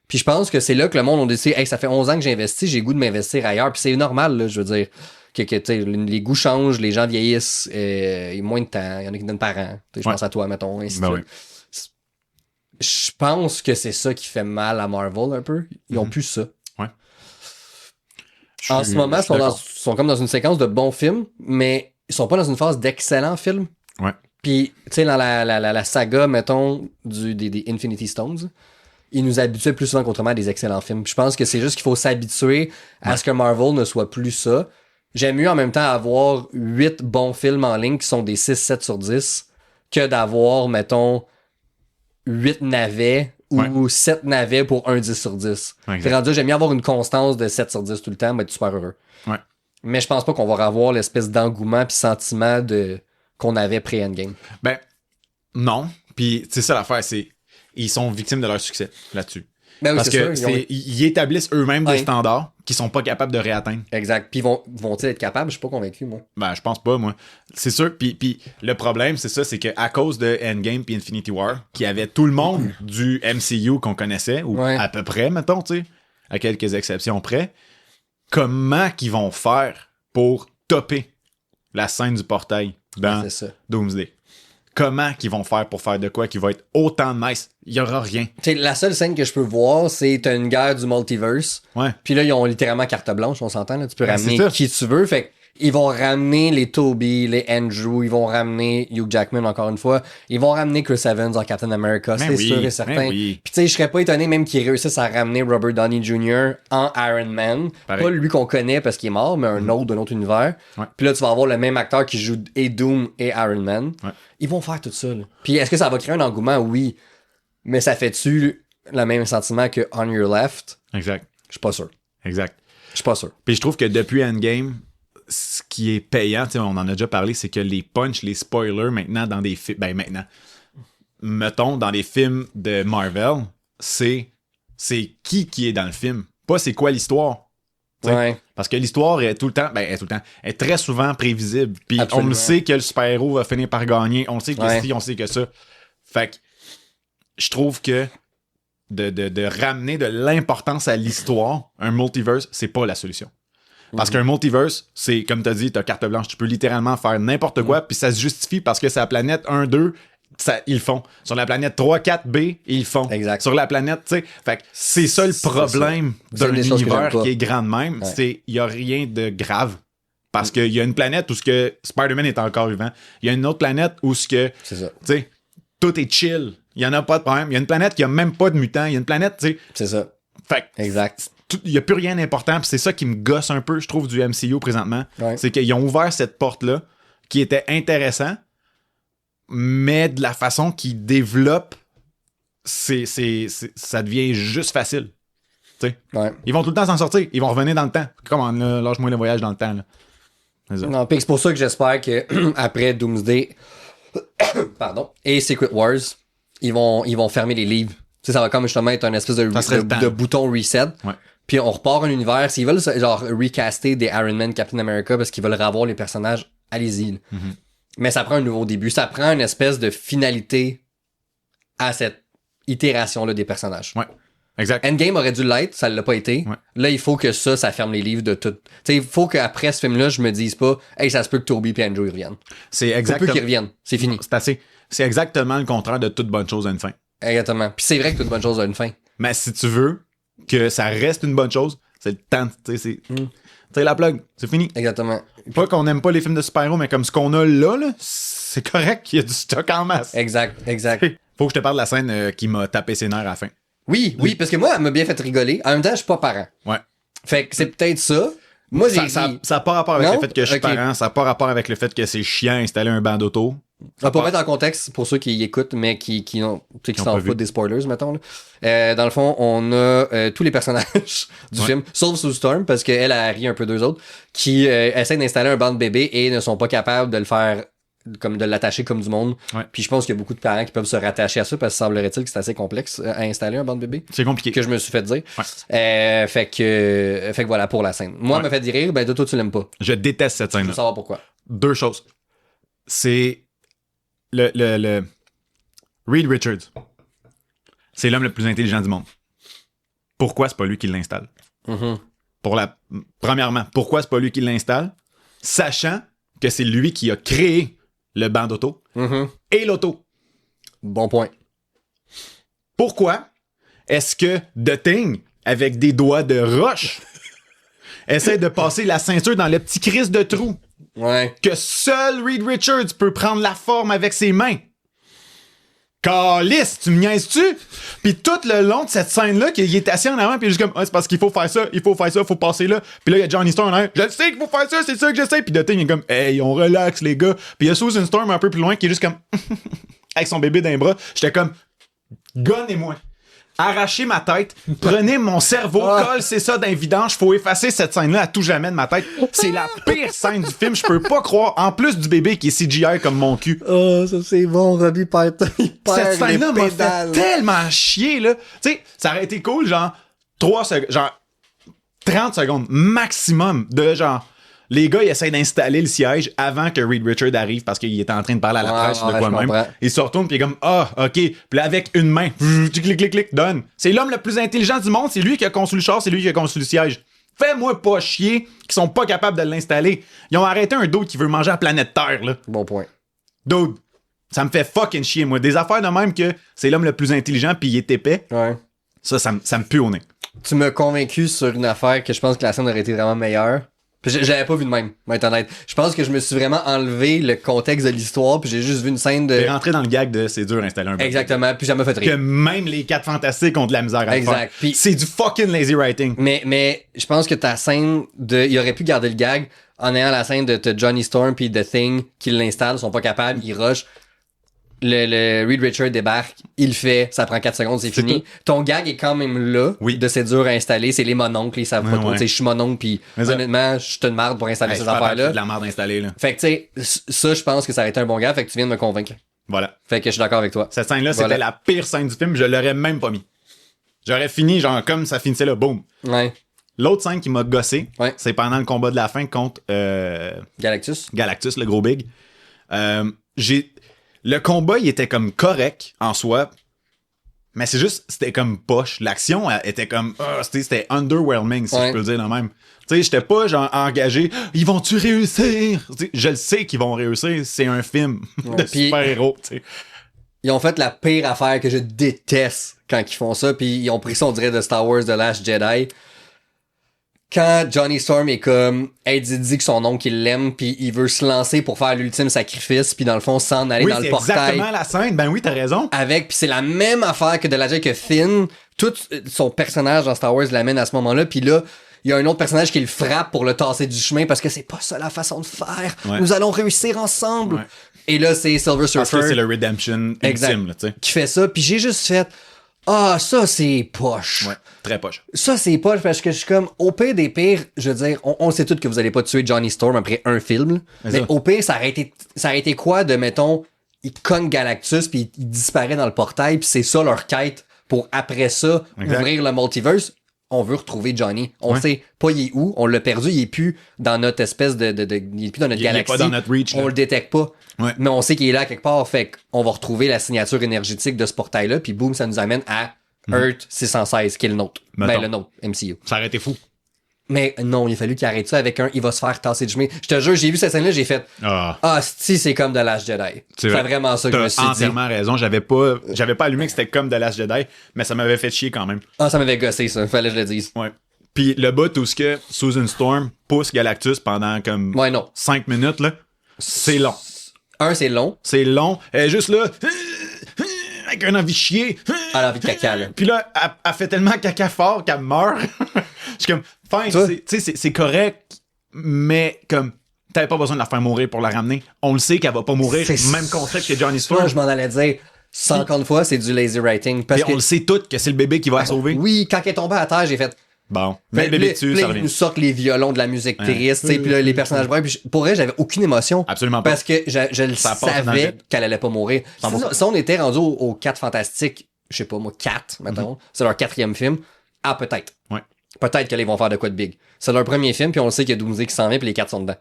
Puis je pense que c'est là que le monde a décidé, hey, ça fait 11 ans que j'ai investi, j'ai le goût de m'investir ailleurs. Puis c'est normal, là, je veux dire, que tu sais, les goûts changent, les gens vieillissent, il y a moins de temps, il y en a qui donnent parents. Je pense à toi, mettons, ainsi de Ben suite. Je pense que c'est ça qui fait mal à Marvel un peu. Ils ont plus ça. En ce moment, ils sont comme dans une séquence de bons films, mais ils sont pas dans une phase d'excellents films. Ouais. Puis, tu sais, dans la saga, mettons, des Infinity Stones, ils nous habituaient plus souvent qu'autrement à des excellents films. Puis je pense que c'est juste qu'il faut s'habituer à ce que Marvel ne soit plus ça. J'aime mieux en même temps avoir 8 bons films en ligne qui sont des 6, 7 sur 10 que d'avoir, mettons, 8 navets ou 7 navets pour un 10 sur 10. C'est rendu, j'aime mieux avoir une constance de 7 sur 10 tout le temps, mais être super heureux. Ouais. Mais je pense pas qu'on va avoir l'espèce d'engouement puis sentiment qu'on avait pré-Endgame. Ben, non. Puis, c'est ça l'affaire, c'est ils sont victimes de leur succès là-dessus. Ben oui, parce que sûr, ils établissent eux-mêmes des Ouais. standards qu'ils sont pas capables de réatteindre. Exact. Puis vont-ils être capables? Je suis pas convaincu, moi. Ben, je pense pas, moi. C'est sûr. Puis le problème, c'est ça, c'est qu'à cause de Endgame puis Infinity War, qui avait tout le monde du MCU qu'on connaissait, ou à peu près, mettons, tu sais, à quelques exceptions près, comment qu'ils vont faire pour topper la scène du portail dans Doomsday? Comment qu'ils vont faire pour faire de quoi qui va être autant nice? Il y aura rien. T'sais, la seule scène que je peux voir, c'est t'as une guerre du multiverse. Ouais. Puis là, ils ont littéralement carte blanche, on s'entend. Là. Tu peux ramener c'est ça. qui tu veux. Fait ils vont ramener les Toby, les Andrew, ils vont ramener Hugh Jackman encore une fois. Ils vont ramener Chris Evans en Captain America, c'est sûr et certain. Oui. Puis tu sais, je serais pas étonné même qu'ils réussissent à ramener Robert Downey Jr. en Iron Man. Pareil. Pas lui qu'on connaît parce qu'il est mort, mais un autre d'un autre univers. Ouais. Puis là, tu vas avoir le même acteur qui joue et Doom et Iron Man. Ouais. Ils vont faire tout ça. Là. Puis est-ce que ça va créer un engouement? Oui. Mais ça fait-tu le même sentiment que On Your Left? Exact. Je suis pas sûr. Exact. Je suis pas sûr. Puis je trouve que depuis Endgame, ce qui est payant, tu sais, on en a déjà parlé, c'est que les punchs, les spoilers, maintenant, dans des films... Ben, maintenant. Mettons, dans les films de Marvel, c'est qui est dans le film. Pas c'est quoi l'histoire. T'sais, Ouais. parce que l'histoire est tout le temps, est très souvent prévisible. Puis Absolument. on le sait que le super-héros va finir par gagner. On le sait que si, on sait que ça. Fait que je trouve que de ramener de l'importance à l'histoire, un multiverse, c'est pas la solution. Parce qu'un multiverse, c'est, comme t'as dit, t'as carte blanche. Tu peux littéralement faire n'importe quoi, puis ça se justifie parce que c'est la planète 1, 2, ils le font. Sur la planète 3, 4, B, ils le font. Exact. Sur la planète, tu sais. Fait que c'est ça le problème d'un univers qui est grand de même. Ouais. C'est, il y a rien de grave. Parce qu'il y a une planète où ce que Spider-Man est encore vivant. Il y a une autre planète où ce que, C'est ça. tu sais, tout est chill. Il y en a pas de problème. Il y a une planète qui a même pas de mutants. Il y a une planète, tu sais. C'est ça. Fait que Exact. il n'y a plus rien d'important, puis c'est ça qui me gosse un peu, je trouve, du MCU présentement. Ouais. C'est qu'ils ont ouvert cette porte-là, qui était intéressant, mais de la façon qu'ils développent, ça devient juste facile. sais. Ouais. Ils vont tout le temps s'en sortir. Ils vont revenir dans le temps. Comment, là, lâche-moi le voyage dans le temps, là. C'est ça. Non, puis c'est pour ça que j'espère que après Doomsday pardon, et Secret Wars, ils vont fermer les livres. Tu sais, ça va comme justement être un espèce de bouton reset. Ouais. Puis on repart un univers. S'ils veulent genre recaster des Iron Man, Captain America parce qu'ils veulent revoir les personnages, allez-y. Mais ça prend un nouveau début. Ça prend une espèce de finalité à cette itération-là des personnages. Ouais. Exact. Endgame aurait dû l'être, ça l'a pas été. Ouais. Là, il faut que ça ferme les livres de tout. Tu sais, il faut qu'après ce film-là, je me dise pas, hey, ça se peut que Toby et Andrew ils reviennent. C'est Ça exactement. peut qu'ils reviennent. C'est fini. C'est assez. C'est exactement le contraire de toute bonne chose à une fin. Exactement. Puis c'est vrai que toute bonne chose a une fin. Mais si tu veux que ça reste une bonne chose, c'est le temps. Tu sais, c'est la plug. C'est fini. Exactement. Pas qu'on aime pas les films de super-héros, mais comme ce qu'on a là, c'est correct qu'il y a du stock en masse. Exact. Faut que je te parle de la scène qui m'a tapé ses nerfs à la fin. Oui, parce que moi, elle m'a bien fait rigoler. En même temps, je suis pas parent. Ouais. Fait que c'est peut-être ça. Moi, j'ai Ça dit... n'a pas rapport avec Non? le fait que je suis Ok. parent, ça n'a pas rapport avec le fait que c'est chiant installer un banc d'auto. Pour mettre en contexte, pour ceux qui écoutent, mais qui ont, tu sais, qui ont s'en pas vu. foutent des spoilers, mettons, là. Dans le fond, on a tous les personnages du film, sauf Sue Storm, parce qu'elle a ri un peu d'eux autres, qui essaient d'installer un banc de bébé et ne sont pas capables de le faire, comme de l'attacher comme du monde. Ouais. Puis je pense qu'il y a beaucoup de parents qui peuvent se rattacher à ça, parce que semblerait-il que c'est assez complexe à installer un banc de bébé. C'est compliqué. Que je me suis fait dire. Ouais. Fait que voilà pour la scène. Moi, Ouais. elle m'a fait rire, ben toi, tu l'aimes pas. Je déteste cette Je veux scène-là. savoir pourquoi. Deux choses. C'est le Reed Richards. C'est l'homme le plus intelligent du monde. Pourquoi c'est pas lui qui l'installe? Premièrement, pourquoi c'est pas lui qui l'installe? Sachant que c'est lui qui a créé le banc d'auto et l'auto. Bon point. Pourquoi est-ce que The Thing, avec des doigts de roche, essaie de passer la ceinture dans le petit crisse de trou Ouais. que seul Reed Richards peut prendre la forme avec ses mains? Calice, tu me niaises-tu? Puis tout le long de cette scène-là, qu'il est assis en avant, puis il est juste comme, ah, c'est parce qu'il faut faire ça, faut passer là. Puis là, il y a Johnny Storm en arrière, je sais qu'il faut faire ça, c'est ça que j'essaie. Puis The Thing, il est comme, hey, on relaxe, les gars. Puis il y a Susan Storm un peu plus loin, qui est juste comme, avec son bébé dans les bras. J'étais comme, gonnez-moi. Arrachez ma tête, prenez mon cerveau, c'est ça d'un vidange, faut effacer cette scène-là à tout jamais de ma tête. C'est la pire scène du film, je peux pas croire. En plus du bébé qui est CGI comme mon cul. Oh, ça c'est bon, Robbie perd Cette scène-là m'a fait tellement chier, là. Tu sais, ça aurait été cool, genre, 30 secondes maximum de genre. Les gars, ils essayent d'installer le siège avant que Reed Richards arrive parce qu'il était en train de parler à la presse de quoi même. Il se retourne puis il est comme, OK. Puis là, avec une main, clic, donne. C'est l'homme le plus intelligent du monde. C'est lui qui a conçu le char, c'est lui qui a conçu le siège. Fais-moi pas chier qu'ils sont pas capables de l'installer. Ils ont arrêté un dude qui veut manger la planète Terre, là. Bon point. Dude, ça me fait fucking chier, moi. Des affaires de même que c'est l'homme le plus intelligent puis il est épais. Ouais. Ça me pue au nez. Tu m'as convaincu sur une affaire que je pense que la scène aurait été vraiment meilleure. Puis je l'avais pas vu de même, pour être honnête. Je pense que je me suis vraiment enlevé le contexte de l'histoire, puis j'ai juste vu une scène de... T'es rentré dans le gag de c'est dur d'installer un bug. Exactement, puis ça m'a fait Que rire. même les 4 fantastiques ont de la misère à le faire. Exact. Puis- C'est du fucking lazy writing. Mais je pense que ta scène de... Il aurait pu garder le gag en ayant la scène de Johnny Storm puis The Thing qui l'installe, ils sont pas capables, ils rushent. Le Reed Richards débarque, il le fait, ça prend 4 secondes, c'est fini. tout. Ton gag est quand même là, Oui. de c'est dur à installer, c'est les mononcles, ils savent pas trop, ouais. tu sais, je suis mononcle pis Mais ça- honnêtement, je te marde pour installer Hey, ces c'est pas affaires-là. de la merde installée, là. Fait que tu sais, ça je pense que ça aurait été un bon gag, fait que tu viens de me convaincre. Voilà. Fait que je suis d'accord avec toi. Cette scène-là, Voilà. c'était la pire scène du film, je l'aurais même pas mis. J'aurais fini, genre, comme ça finissait là, boum. Ouais. L'autre scène qui m'a gossé, Ouais. c'est pendant le combat de la fin contre Galactus. Galactus, le gros big. Le combat, il était comme correct en soi, mais c'est juste, c'était comme poche. L'action elle, était comme, c'était underwhelming, si Ouais. je peux le dire de même. Tu sais, j'étais pas genre engagé, ils vont-tu réussir? T'sais, je le sais qu'ils vont réussir, c'est un film de Puis- super-héros, tu sais. Ils ont fait la pire affaire que je déteste quand ils font ça, puis ils ont pris ça, on dirait, de Star Wars The Last Jedi. Quand Johnny Storm est comme, hey, dit que son oncle il l'aime, puis il veut se lancer pour faire l'ultime sacrifice, puis dans le fond s'en aller Oui, dans le c'est portail exactement la scène. Ben oui, t'as raison. avec, puis c'est la même affaire que de la que Finn, tout son personnage dans Star Wars l'amène à ce moment-là, puis là il y a un autre personnage qui le frappe pour le tasser du chemin parce que c'est pas ça la façon de faire. Ouais. Nous allons réussir ensemble. Ouais. Et là c'est Silver Parce que Surfer c'est le redemption Exact. ultime, là, tu sais. qui fait ça, puis j'ai juste fait Ah, ça, c'est poche. Ouais, très poche. Ça, c'est poche parce que je suis comme, au pire des pires, je veux dire, on sait tous que vous allez pas tuer Johnny Storm après un film, là. Mais ça. au pire, ça aurait été quoi de, mettons, il cogne Galactus puis il disparaît dans le portail puis c'est ça leur quête pour après ça ouvrir le multiverse. On veut retrouver Johnny. On sait pas il est où, on l'a perdu, il est plus dans notre espèce il est plus dans notre galaxie. Il est pas dans notre reach. On le détecte pas. Ouais. Mais on sait qu'il est là quelque part, fait qu'on va retrouver la signature énergétique de ce portail-là, puis boum, ça nous amène à Earth 616, qui est le nôtre. Mettons. Ben, le nôtre, MCU. Ça aurait été fou. Mais non, il a fallu qu'il arrête ça avec il va se faire tasser de chemin. Je te jure, j'ai vu cette scène-là, j'ai fait, si c'est comme The Last Jedi. C'est vraiment ça que je me suis dit. T'as entièrement raison, j'avais pas allumé que c'était comme The Last Jedi, mais ça m'avait fait chier quand même. Ah, ça m'avait gossé, ça. Fallait que je le dise. Ouais. Puis le bout où ce que Susan Storm pousse Galactus pendant comme 5 minutes, là, c'est long. C'est long. C'est long. Elle est juste là, avec un envie de chier. Elle a envie de caca, là. Puis là, elle fait tellement caca fort qu'elle meurt. Je suis comme, c'est correct, mais comme, t'avais pas besoin de la faire mourir pour la ramener. On le sait qu'elle va pas mourir. Même concept que Johnny Storm. Moi, je m'en allais dire, 50 fois, c'est du lazy writing. Parce que on le sait tout que c'est le bébé qui va la sauver. Oui, quand elle est tombée à terre, j'ai fait... Bon, mais le bébé dessus, ça revient. Ils nous sortent les violons de la musique triste, puis là, les personnages bruns. Pour vrai, j'avais aucune émotion. Absolument pas. Parce que je le savais qu'elle allait pas mourir. Si on était rendu aux 4 Fantastiques, je sais pas moi, 4, mettons, c'est leur 4e film, peut-être. Ouais. Peut-être qu'ils vont faire de quoi de big. C'est leur premier film, puis on le sait qu'il y a Doomsday qui s'en vient, puis les 4 sont dedans.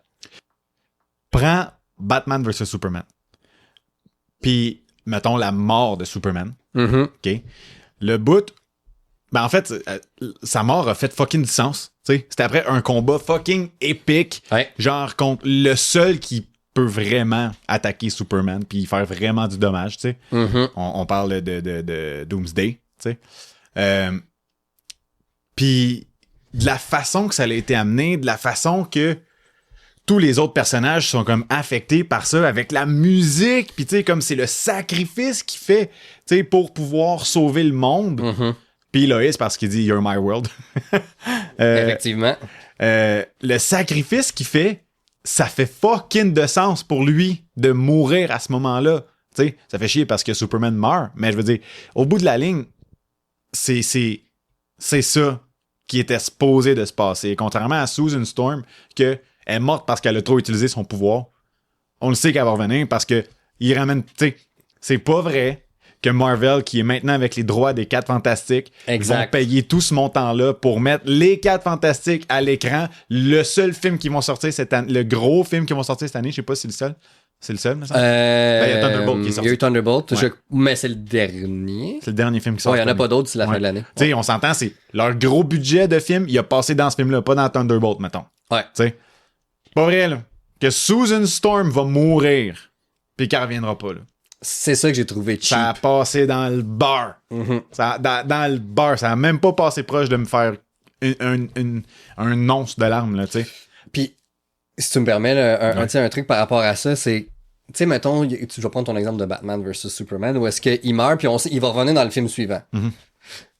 Prends Batman vs Superman. Puis, mettons, la mort de Superman. OK? Le bout... Ben en fait, sa mort a fait fucking du sens. T'sais. C'était après un combat fucking épique. Ouais. Genre contre le seul qui peut vraiment attaquer Superman puis faire vraiment du dommage. T'sais. On parle de Doomsday. Puis de la façon que ça a été amené, de la façon que tous les autres personnages sont comme affectés par ça avec la musique. Puis tu sais, comme c'est le sacrifice qu'il fait pour pouvoir sauver le monde. Puis Loïs, parce qu'il dit « You're my world ». Effectivement. Le sacrifice qu'il fait, ça fait fucking de sens pour lui de mourir à ce moment-là. T'sais, ça fait chier parce que Superman meurt, mais je veux dire, au bout de la ligne, c'est ça qui était supposé de se passer. Contrairement à Susan Storm, qu'elle est morte parce qu'elle a trop utilisé son pouvoir. On le sait qu'elle va revenir parce que il ramène... T'sais, c'est pas vrai que Marvel, qui est maintenant avec les droits des 4 Fantastiques, vont payer tout ce montant-là pour mettre les 4 Fantastiques à l'écran. Le seul film qui vont sortir cette année, le gros film qui vont sortir cette année, je sais pas si c'est le seul. C'est le seul, me semble? Il y a Thunderbolt qui est sorti. Il y a eu Thunderbolt, mais c'est le dernier. C'est le dernier film qui sort. Il n'y en a pas d'autres d'ici la fin de l'année. Tu sais, on s'entend, c'est leur gros budget de film, il a passé dans ce film-là, pas dans Thunderbolt, mettons. Ouais. Tu sais, c'est pas vrai, là. Que Susan Storm va mourir, puis qu'elle reviendra pas, là. C'est ça que j'ai trouvé cheap. Ça a passé dans le bar. Dans le bar. Ça a même pas passé proche de me faire un once de larmes, là, tu sais. Puis, si tu me permets, là, un truc par rapport à ça, c'est... Tu sais, mettons, tu vas prendre ton exemple de Batman vs Superman, où est-ce qu'il meurt, puis on sait il va revenir dans le film suivant.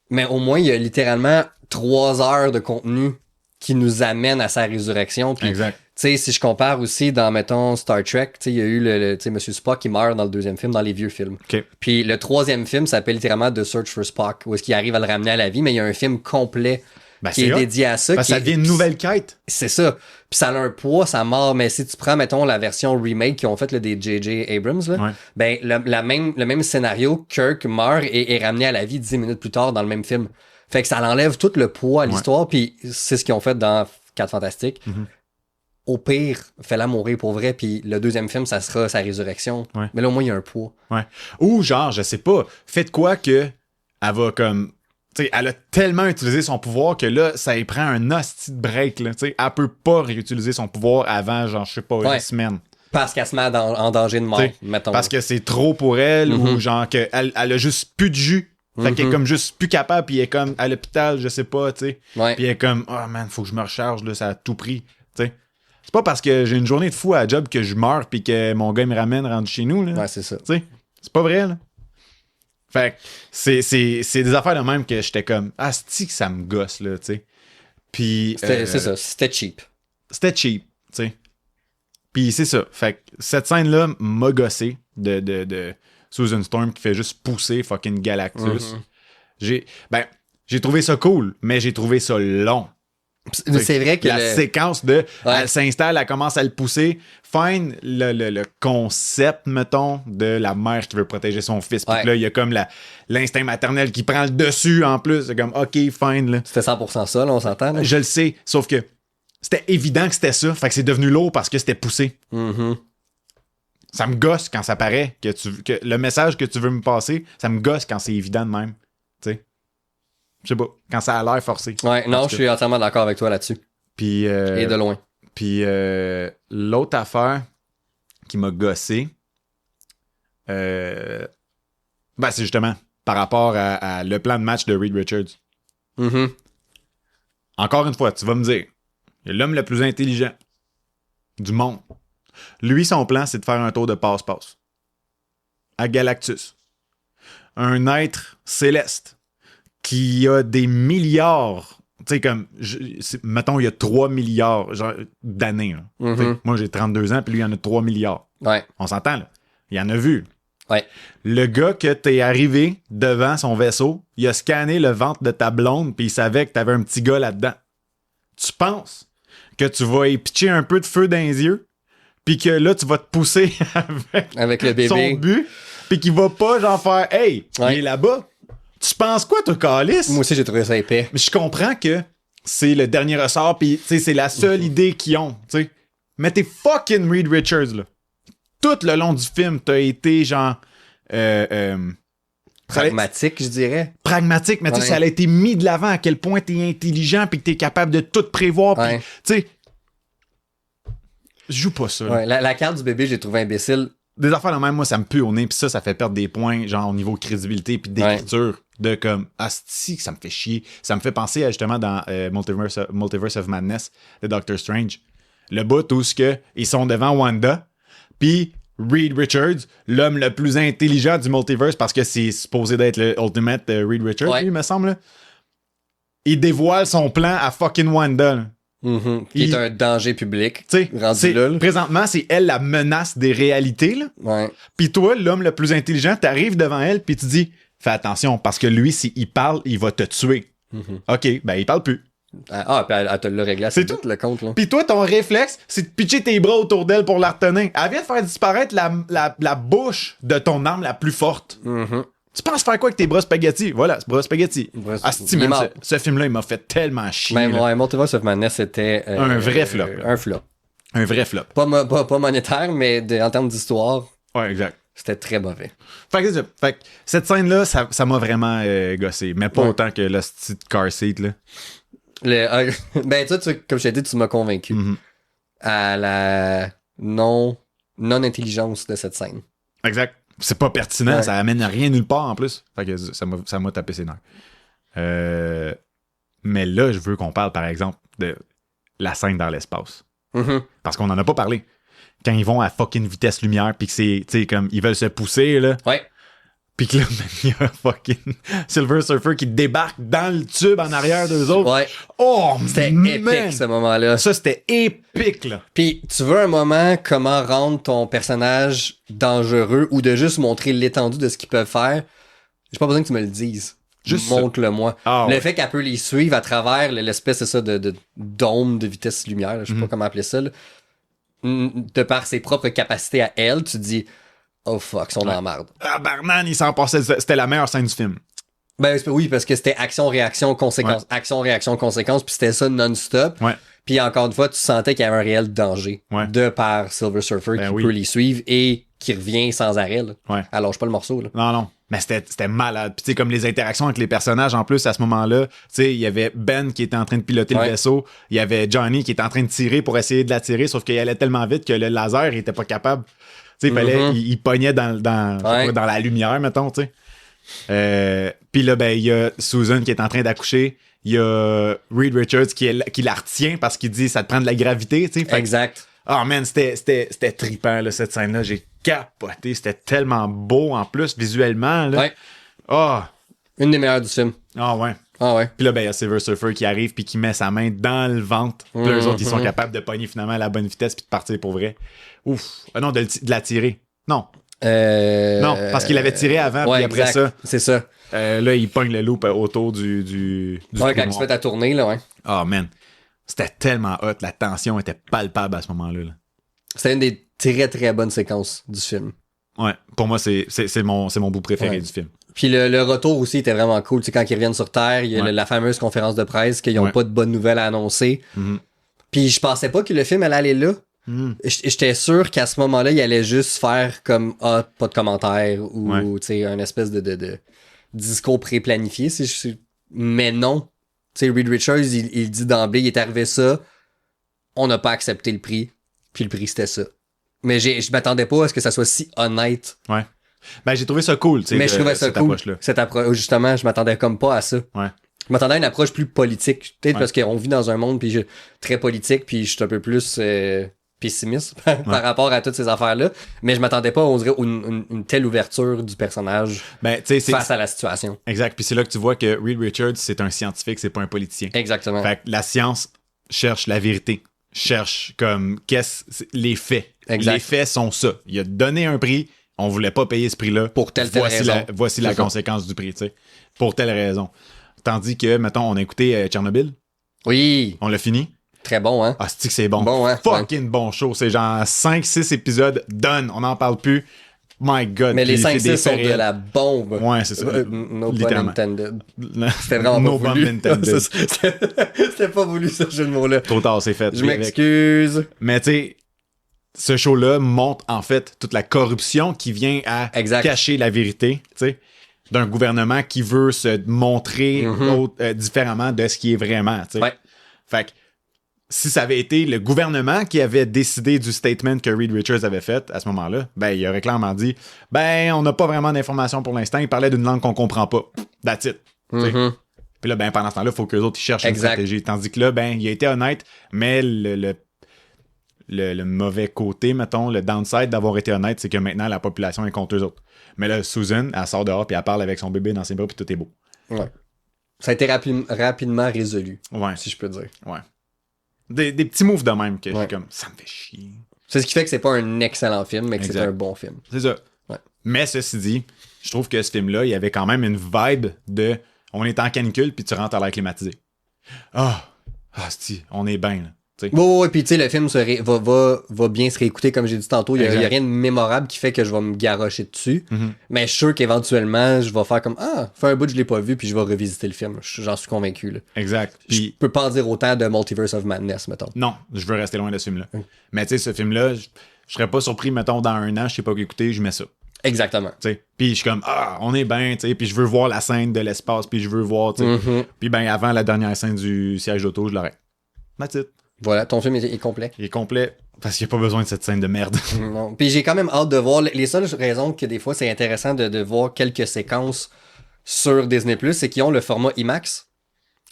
Mais au moins, il y a littéralement 3 heures de contenu qui nous amène à sa résurrection. Puis, exact. Tu sais, si je compare aussi dans, mettons, Star Trek, tu sais, il y a eu tu sais, Monsieur Spock qui meurt dans le 2e film, dans les vieux films. Okay. Puis le 3e film s'appelle littéralement The Search for Spock, où est-ce qu'il arrive à le ramener à la vie, mais il y a un film complet qui est dédié à ça. Ça devient une nouvelle quête. C'est ça. Puis ça a un poids, ça mord, mais si tu prends, mettons, la version remake qu'ils ont faite des J.J. Abrams, là, ben, le même scénario, Kirk meurt et est ramené à la vie 10 minutes plus tard dans le même film. Fait que ça enlève tout le poids à l'histoire, puis c'est ce qu'ils ont fait dans 4 Fantastiques. Au pire, fais-la mourir pour vrai, puis le 2e film, ça sera sa résurrection. Mais là, au moins, il y a un poids. Ou genre, je sais pas, faites quoi que elle va comme... Tu sais, elle a tellement utilisé son pouvoir que là, ça y prend un hostie de break, là. Tu sais, elle peut pas réutiliser son pouvoir avant, genre, je sais pas, une semaine. Parce qu'elle se met en danger de mort, mettons. Parce que c'est trop pour elle, ou genre qu'elle a juste plus de jus. Fait qu'elle est comme juste plus capable, puis elle est comme à l'hôpital, je sais pas, tu sais. Puis elle est comme, oh man, faut que je me recharge, là, ça a tout pris, tu sais. C'est pas parce que j'ai une journée de fou à la job que je meurs puis que mon gars me ramène rendu chez nous, là. Ouais, c'est ça. Tu sais, c'est pas vrai, là. Fait que c'est des affaires de même que j'étais comme, ah, c'est que ça me gosse, là, tu sais. Puis... C'est ça, c'était cheap. C'était cheap, tu sais. Puis c'est ça. Fait que cette scène-là m'a gossé de Susan Storm qui fait juste pousser fucking Galactus. J'ai trouvé ça cool, mais j'ai trouvé ça long. C'est vrai que la séquence de elle s'installe, elle commence à le pousser. Fine, le concept, mettons, de la mère qui veut protéger son fils. Puis là, il y a comme l'instinct maternel qui prend le dessus en plus. C'est comme, OK, fine. Là. C'était 100% ça, là, on s'entend. Là. Je le sais, sauf que c'était évident que c'était ça. Fait que c'est devenu lourd parce que c'était poussé. Mm-hmm. Ça me gosse quand ça paraît que le message que tu veux me passer, ça me gosse quand c'est évident de même. Tu sais. Je sais pas, quand ça a l'air forcé. Ouais, non, je suis entièrement d'accord avec toi là-dessus. Puis, et de loin. Puis l'autre affaire qui m'a gossé, c'est justement par rapport à le plan de match de Reed Richards. Mm-hmm. Encore une fois, tu vas me dire, il est l'homme le plus intelligent du monde. Lui, son plan, c'est de faire un tour de passe-passe à Galactus. Un être céleste qui a des milliards, tu sais, comme, mettons, il y a 3 milliards d'années. Mm-hmm. Moi, j'ai 32 ans, puis lui, il y en a 3 milliards. Ouais. On s'entend, là. Il en a vu. Ouais. Le gars que t'es arrivé devant son vaisseau, il a scanné le ventre de ta blonde, puis il savait que t'avais un petit gars là-dedans. Tu penses que tu vas y pitcher un peu de feu dans les yeux, puis que là, tu vas te pousser avec le bébé. Son but, puis qu'il va pas genre faire « Hey, il est là-bas! » Tu penses quoi, toi, Calice? Moi aussi, j'ai trouvé ça épais. Mais je comprends que c'est le dernier ressort, pis c'est la seule idée qu'ils ont, t'sais. Mais t'es fucking Reed Richards, là. Tout le long du film, t'as été genre... pragmatique, je dirais. Pragmatique, mais tu sais, ça a été mis de l'avant à quel point t'es intelligent pis que t'es capable de tout prévoir, pis, tu sais... Je joue pas ça. Ouais, la carte du bébé, j'ai trouvé imbécile. Des affaires de même, moi, ça me pue au nez, pis ça fait perdre des points, genre au niveau crédibilité pis d'écriture, de comme, asti, ça me fait chier. Ça me fait penser à, justement dans Multiverse of Madness de Doctor Strange. Le bout où ils sont devant Wanda, pis Reed Richards, l'homme le plus intelligent du multiverse, parce que c'est supposé d'être le Ultimate Reed Richards, lui, il me semble. Là. Il dévoile son plan à fucking Wanda. Là. Mm-hmm. Qui est un danger public. Rendu là. Présentement, c'est elle la menace des réalités. Là. Ouais. Puis toi, l'homme le plus intelligent, t'arrives devant elle puis tu dis fais attention, parce que lui, s'il parle, il va te tuer. Mm-hmm. OK, ben il parle plus. Ah, puis elle te l'a réglé assez vite, le compte. Là. Puis toi, ton réflexe, c'est de pitcher tes bras autour d'elle pour la retenir. Elle vient de faire disparaître la bouche de ton arme la plus forte. Mm-hmm. Tu penses faire quoi avec tes bras spaghetti? Voilà, c'est bras spaghetti. Ce film-là, il m'a fait tellement chier. Ben, ouais, Multiverse of Madness, c'était... un vrai flop. Un flop. Un vrai flop. Pas monétaire, mais en termes d'histoire... Ouais, exact. C'était très mauvais. Fait que cette scène-là, ça m'a vraiment gossé. Mais pas autant que le style car seat, là. Ben, toi, comme je t'ai dit, tu m'as convaincu. Mm-hmm. À la non-intelligence de cette scène. Exact. C'est pas pertinent, ça amène à rien nulle part en plus. Fait que ça m'a tapé ses nerfs. Mais là, je veux qu'on parle, par exemple, de la scène dans l'espace. Mm-hmm. Parce qu'on en a pas parlé. Quand ils vont à fucking vitesse lumière, pis que c'est, tu sais, comme, ils veulent se pousser, là. Ouais. Pis que là, il y a fucking Silver Surfer qui débarque dans le tube en arrière d'eux autres. Ouais. Oh, c'était épique, ce moment-là. Ça, c'était épique, là. Puis, tu veux un moment comment rendre ton personnage dangereux ou de juste montrer l'étendue de ce qu'ils peuvent faire? J'ai pas besoin que tu me le dises. Juste montre-le-moi. Le fait qu'elle peut les suivre à travers l'espèce de dôme de vitesse lumière, là, je sais pas comment appeler ça, là. De par ses propres capacités à elle, tu te dis oh fuck, ils sont dans la merde. Ah, Barman, il s'en passait. C'était la meilleure scène du film. Ben oui, parce que c'était action, réaction, conséquence. Ouais. Action, réaction, conséquence, puis c'était ça non-stop. Ouais. Puis encore une fois, tu sentais qu'il y avait un réel danger de par Silver Surfer qui peut les suivre et qui revient sans arrêt. Là. Ouais. Elle lâche pas le morceau. Là. Non. Mais c'était malade. Puis tu sais, comme les interactions avec les personnages, en plus, à ce moment-là, tu sais, il y avait Ben qui était en train de piloter le vaisseau. Il y avait Johnny qui était en train de tirer pour essayer de l'attirer, sauf qu'il allait tellement vite que le laser, il était pas capable. Tu sais, il pognait dans la lumière, mettons, tu sais. Puis là, ben, il y a Susan qui est en train d'accoucher. Il y a Reed Richards qui la retient parce qu'il dit ça te prend de la gravité, tu sais. Exact. Oh man, c'était trippant, là, cette scène-là. J'ai capoté. C'était tellement beau, en plus, visuellement, là. Ouais. Oh. Une des meilleures du film. Ah ouais. Ah ouais. Puis là, ben, il y a Silver Surfer qui arrive puis qui met sa main dans le ventre. Puis eux autres, ils sont capables de pogner finalement à la bonne vitesse puis de partir pour vrai. Ouf. Ah non, de la tirer. Non. Non, parce qu'il avait tiré avant, ouais, puis après exact. ça, C'est ça. là, il pogne le loop autour du Ouais, quand trou il se noir. fait à tourner, là, ouais. Oh man, c'était tellement hot, la tension était palpable à ce moment-là. Là. C'était une des très très bonnes séquences du film. Ouais, pour moi, c'est mon bout préféré Ouais. du film. Puis le retour aussi était vraiment cool. Tu sais, quand ils reviennent sur Terre, il y a Ouais. la fameuse conférence de presse qu'ils n'ont pas de bonnes nouvelles à annoncer. Mhm. Puis je pensais pas que le film allait aller là. Mhm. J'étais sûr qu'à ce moment-là, il allait juste faire comme pas de commentaires ou Ouais. tu sais, un espèce de discours pré-planifié. Mais non. Tu sais, Reed Richards, il dit d'emblée, il est arrivé ça, on n'a pas accepté le prix, puis le prix c'était ça. Mais je m'attendais pas à ce que ça soit si honnête. Ouais. Ben, j'ai trouvé ça cool, tu sais, Mais je trouvais ça cette cool. approche-là. Cette approche, justement, je m'attendais comme pas à ça. Ouais. Je m'attendais à une approche plus politique. Peut-être Ouais. parce qu'on vit dans un monde puis très politique, puis je suis un peu plus pessimiste par rapport à toutes ces affaires-là. Mais je m'attendais pas, on dirait, une telle ouverture du personnage Ben, tu sais, face à la situation. Exact. Puis c'est là que tu vois que Reed Richards, c'est un scientifique, c'est pas un politicien. Exactement. Fait que la science cherche la vérité. Cherche comme les faits. Exact. Les faits sont ça. Il a donné un prix, on voulait pas payer ce prix-là. Pour telle raison. Voici la C'est ça. conséquence du prix, tu sais. Pour telle raison. Tandis que, mettons, on a écouté Tchernobyl, Oui, on l'a fini. très bon, hein? Ah, c'est que c'est bon. Bon, hein? Fucking bon show. C'est genre 5-6 épisodes done. On n'en parle plus. My God. Mais les Puis il fait 5-6 des sont de périls. la bombe. Ouais, c'est ça. No pun Littéralement. intended. C'était vraiment No pas pun voulu. intended. C'était pas voulu, ce jeu de mots-là. Trop tard, c'est fait. Je m'excuse. Mais tu sais, ce show-là montre en fait toute la corruption qui vient à Exact. cacher la vérité, tu sais, d'un gouvernement qui veut se montrer différemment de ce qui est vraiment, tu sais. Ouais. Fait que si ça avait été le gouvernement qui avait décidé du statement que Reed Richards avait fait à ce moment-là, ben il aurait clairement dit ben on n'a pas vraiment d'informations pour l'instant, il parlait d'une langue qu'on comprend pas. That's it. Tu sais. Mhm. Puis là, ben pendant ce temps-là, il faut qu'eux autres ils cherchent une Exact. stratégie. Tandis que là, ben il a été honnête, mais le mauvais côté, mettons, le downside d'avoir été honnête, c'est que maintenant la population est contre eux autres. Mais là, Susan, elle sort dehors puis elle parle avec son bébé dans ses bras puis tout est beau. Ouais. Ça a été rapidement résolu, Ouais, si je peux dire. ouais. Des petits moves de même que je Ouais. suis comme, ça me fait chier. C'est ce qui fait que c'est pas un excellent film, mais que c'est Exact. un bon film. C'est ça. Ouais. Mais ceci dit, je trouve que ce film-là, il y avait quand même une vibe de on est en canicule puis tu rentres à l'air climatisé. On est bien, là. Tu sais. Ouais, puis tu sais, le film va bien se réécouter, comme j'ai dit tantôt. Il y a rien de mémorable qui fait que je vais me garrocher dessus. Mhm. Mais je suis sûr qu'éventuellement, je vais faire comme fait un bout, je l'ai pas vu, puis je vais revisiter le film. J'en suis convaincu, là. Exact. Je Puis peux pas en dire autant de Multiverse of Madness, mettons. non, je veux rester loin de ce film-là. Mais tu sais, ce film-là, je serais pas surpris, mettons, dans un an, je sais pas qu'écouter, je mets ça. Exactement. Tu sais. Puis je suis comme on est bien, tu sais, puis je veux voir la scène de l'espace, puis je veux voir, tu sais. Mhm. Puis ben avant la dernière scène du siège d'auto, je l'arrête. That's it. Voilà, ton film est complet. Il est complet parce qu'il n'y a pas besoin de cette scène de merde. Non. Puis j'ai quand même hâte de voir. Les seules raisons que des fois c'est intéressant de voir quelques séquences sur Disney+, c'est qu'ils ont le format IMAX.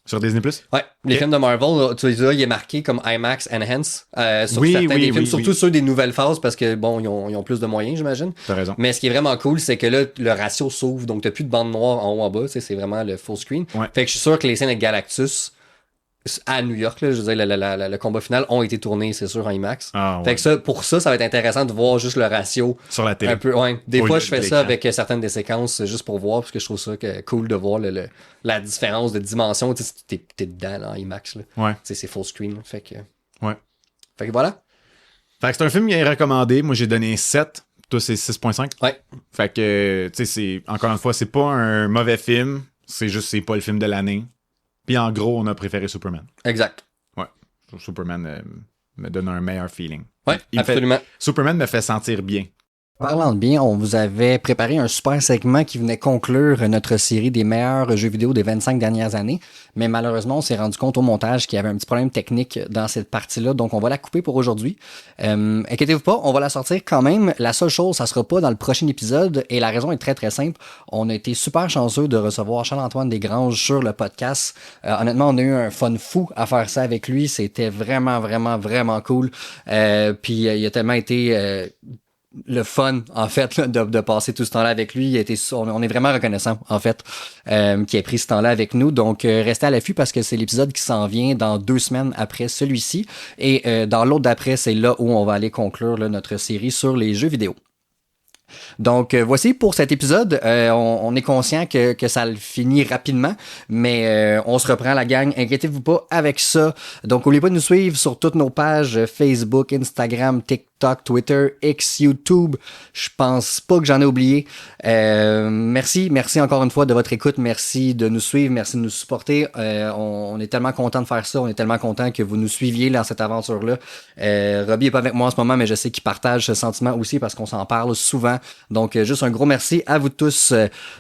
Sur Disney+. Ouais, les Ok. films de Marvel, là, tu vois, il est marqué comme IMAX Enhance sur Oui, certains oui, des films, oui, surtout oui. ceux des nouvelles phases parce que bon, ils ont plus de moyens, j'imagine. T'as raison. Mais ce qui est vraiment cool, c'est que là, le ratio s'ouvre, donc t'as plus de bande noire en haut en bas, tu sais, c'est vraiment le full screen. Ouais. Fait que je suis sûr que les scènes avec Galactus à New York, là, je veux dire, le combat final ont été tournés, c'est sûr, en IMAX. Ah, ouais. Fait que ça, pour ça va être intéressant de voir juste le ratio Sur la télé. un peu. Ouais. Des Au fois, lieu je fais de ça l'écran. avec certaines des séquences juste pour voir, parce que je trouve ça cool de voir la différence de dimension. Tu sais, t'es dedans là, en IMAX. Là. Ouais. Tu sais, c'est full screen. Là. Fait que voilà. Fait que c'est un film qui est recommandé. Moi, j'ai donné 7. Toi, c'est 6.5. Ouais. Fait que, tu sais, c'est encore une fois, c'est pas un mauvais film. C'est juste, c'est pas le film de l'année. Puis en gros, on a préféré Superman. Exact. Superman me donne un meilleur feeling. Ouais, Il me fait- absolument. Superman me fait sentir bien. Parlant de bien, on vous avait préparé un super segment qui venait conclure notre série des meilleurs jeux vidéo des 25 dernières années, mais malheureusement, on s'est rendu compte au montage qu'il y avait un petit problème technique dans cette partie-là, donc on va la couper pour aujourd'hui. Inquiétez-vous pas, on va la sortir quand même. La seule chose, ça sera pas dans le prochain épisode, et la raison est très très simple. On a été super chanceux de recevoir Charles-Antoine Desgranges sur le podcast. Honnêtement, on a eu un fun fou à faire ça avec lui. C'était vraiment, vraiment, vraiment cool. Puis il a tellement été... le fun, en fait, là, de passer tout ce temps-là avec lui. On est vraiment reconnaissant, en fait, qu'il ait pris ce temps-là avec nous. Donc, restez à l'affût parce que c'est l'épisode qui s'en vient dans 2 semaines après celui-ci. Et dans l'autre d'après, c'est là où on va aller conclure là, notre série sur les jeux vidéo. Donc, voici pour cet épisode. On est conscient que ça le finit rapidement, mais on se reprend la gang. Inquiétez-vous pas avec ça. Donc, n'oubliez pas de nous suivre sur toutes nos pages Facebook, Instagram, TikTok, Twitter, X, YouTube. Je pense pas que j'en ai oublié. Merci encore une fois de votre écoute. Merci de nous suivre. Merci de nous supporter. On est tellement content de faire ça. On est tellement content que vous nous suiviez dans cette aventure-là. Robbie est pas avec moi en ce moment, mais je sais qu'il partage ce sentiment aussi parce qu'on s'en parle souvent. Donc, juste un gros merci à vous tous.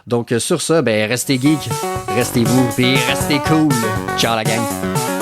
Donc, sur ça, restez geeks, restez vous, puis restez cool. Ciao la gang!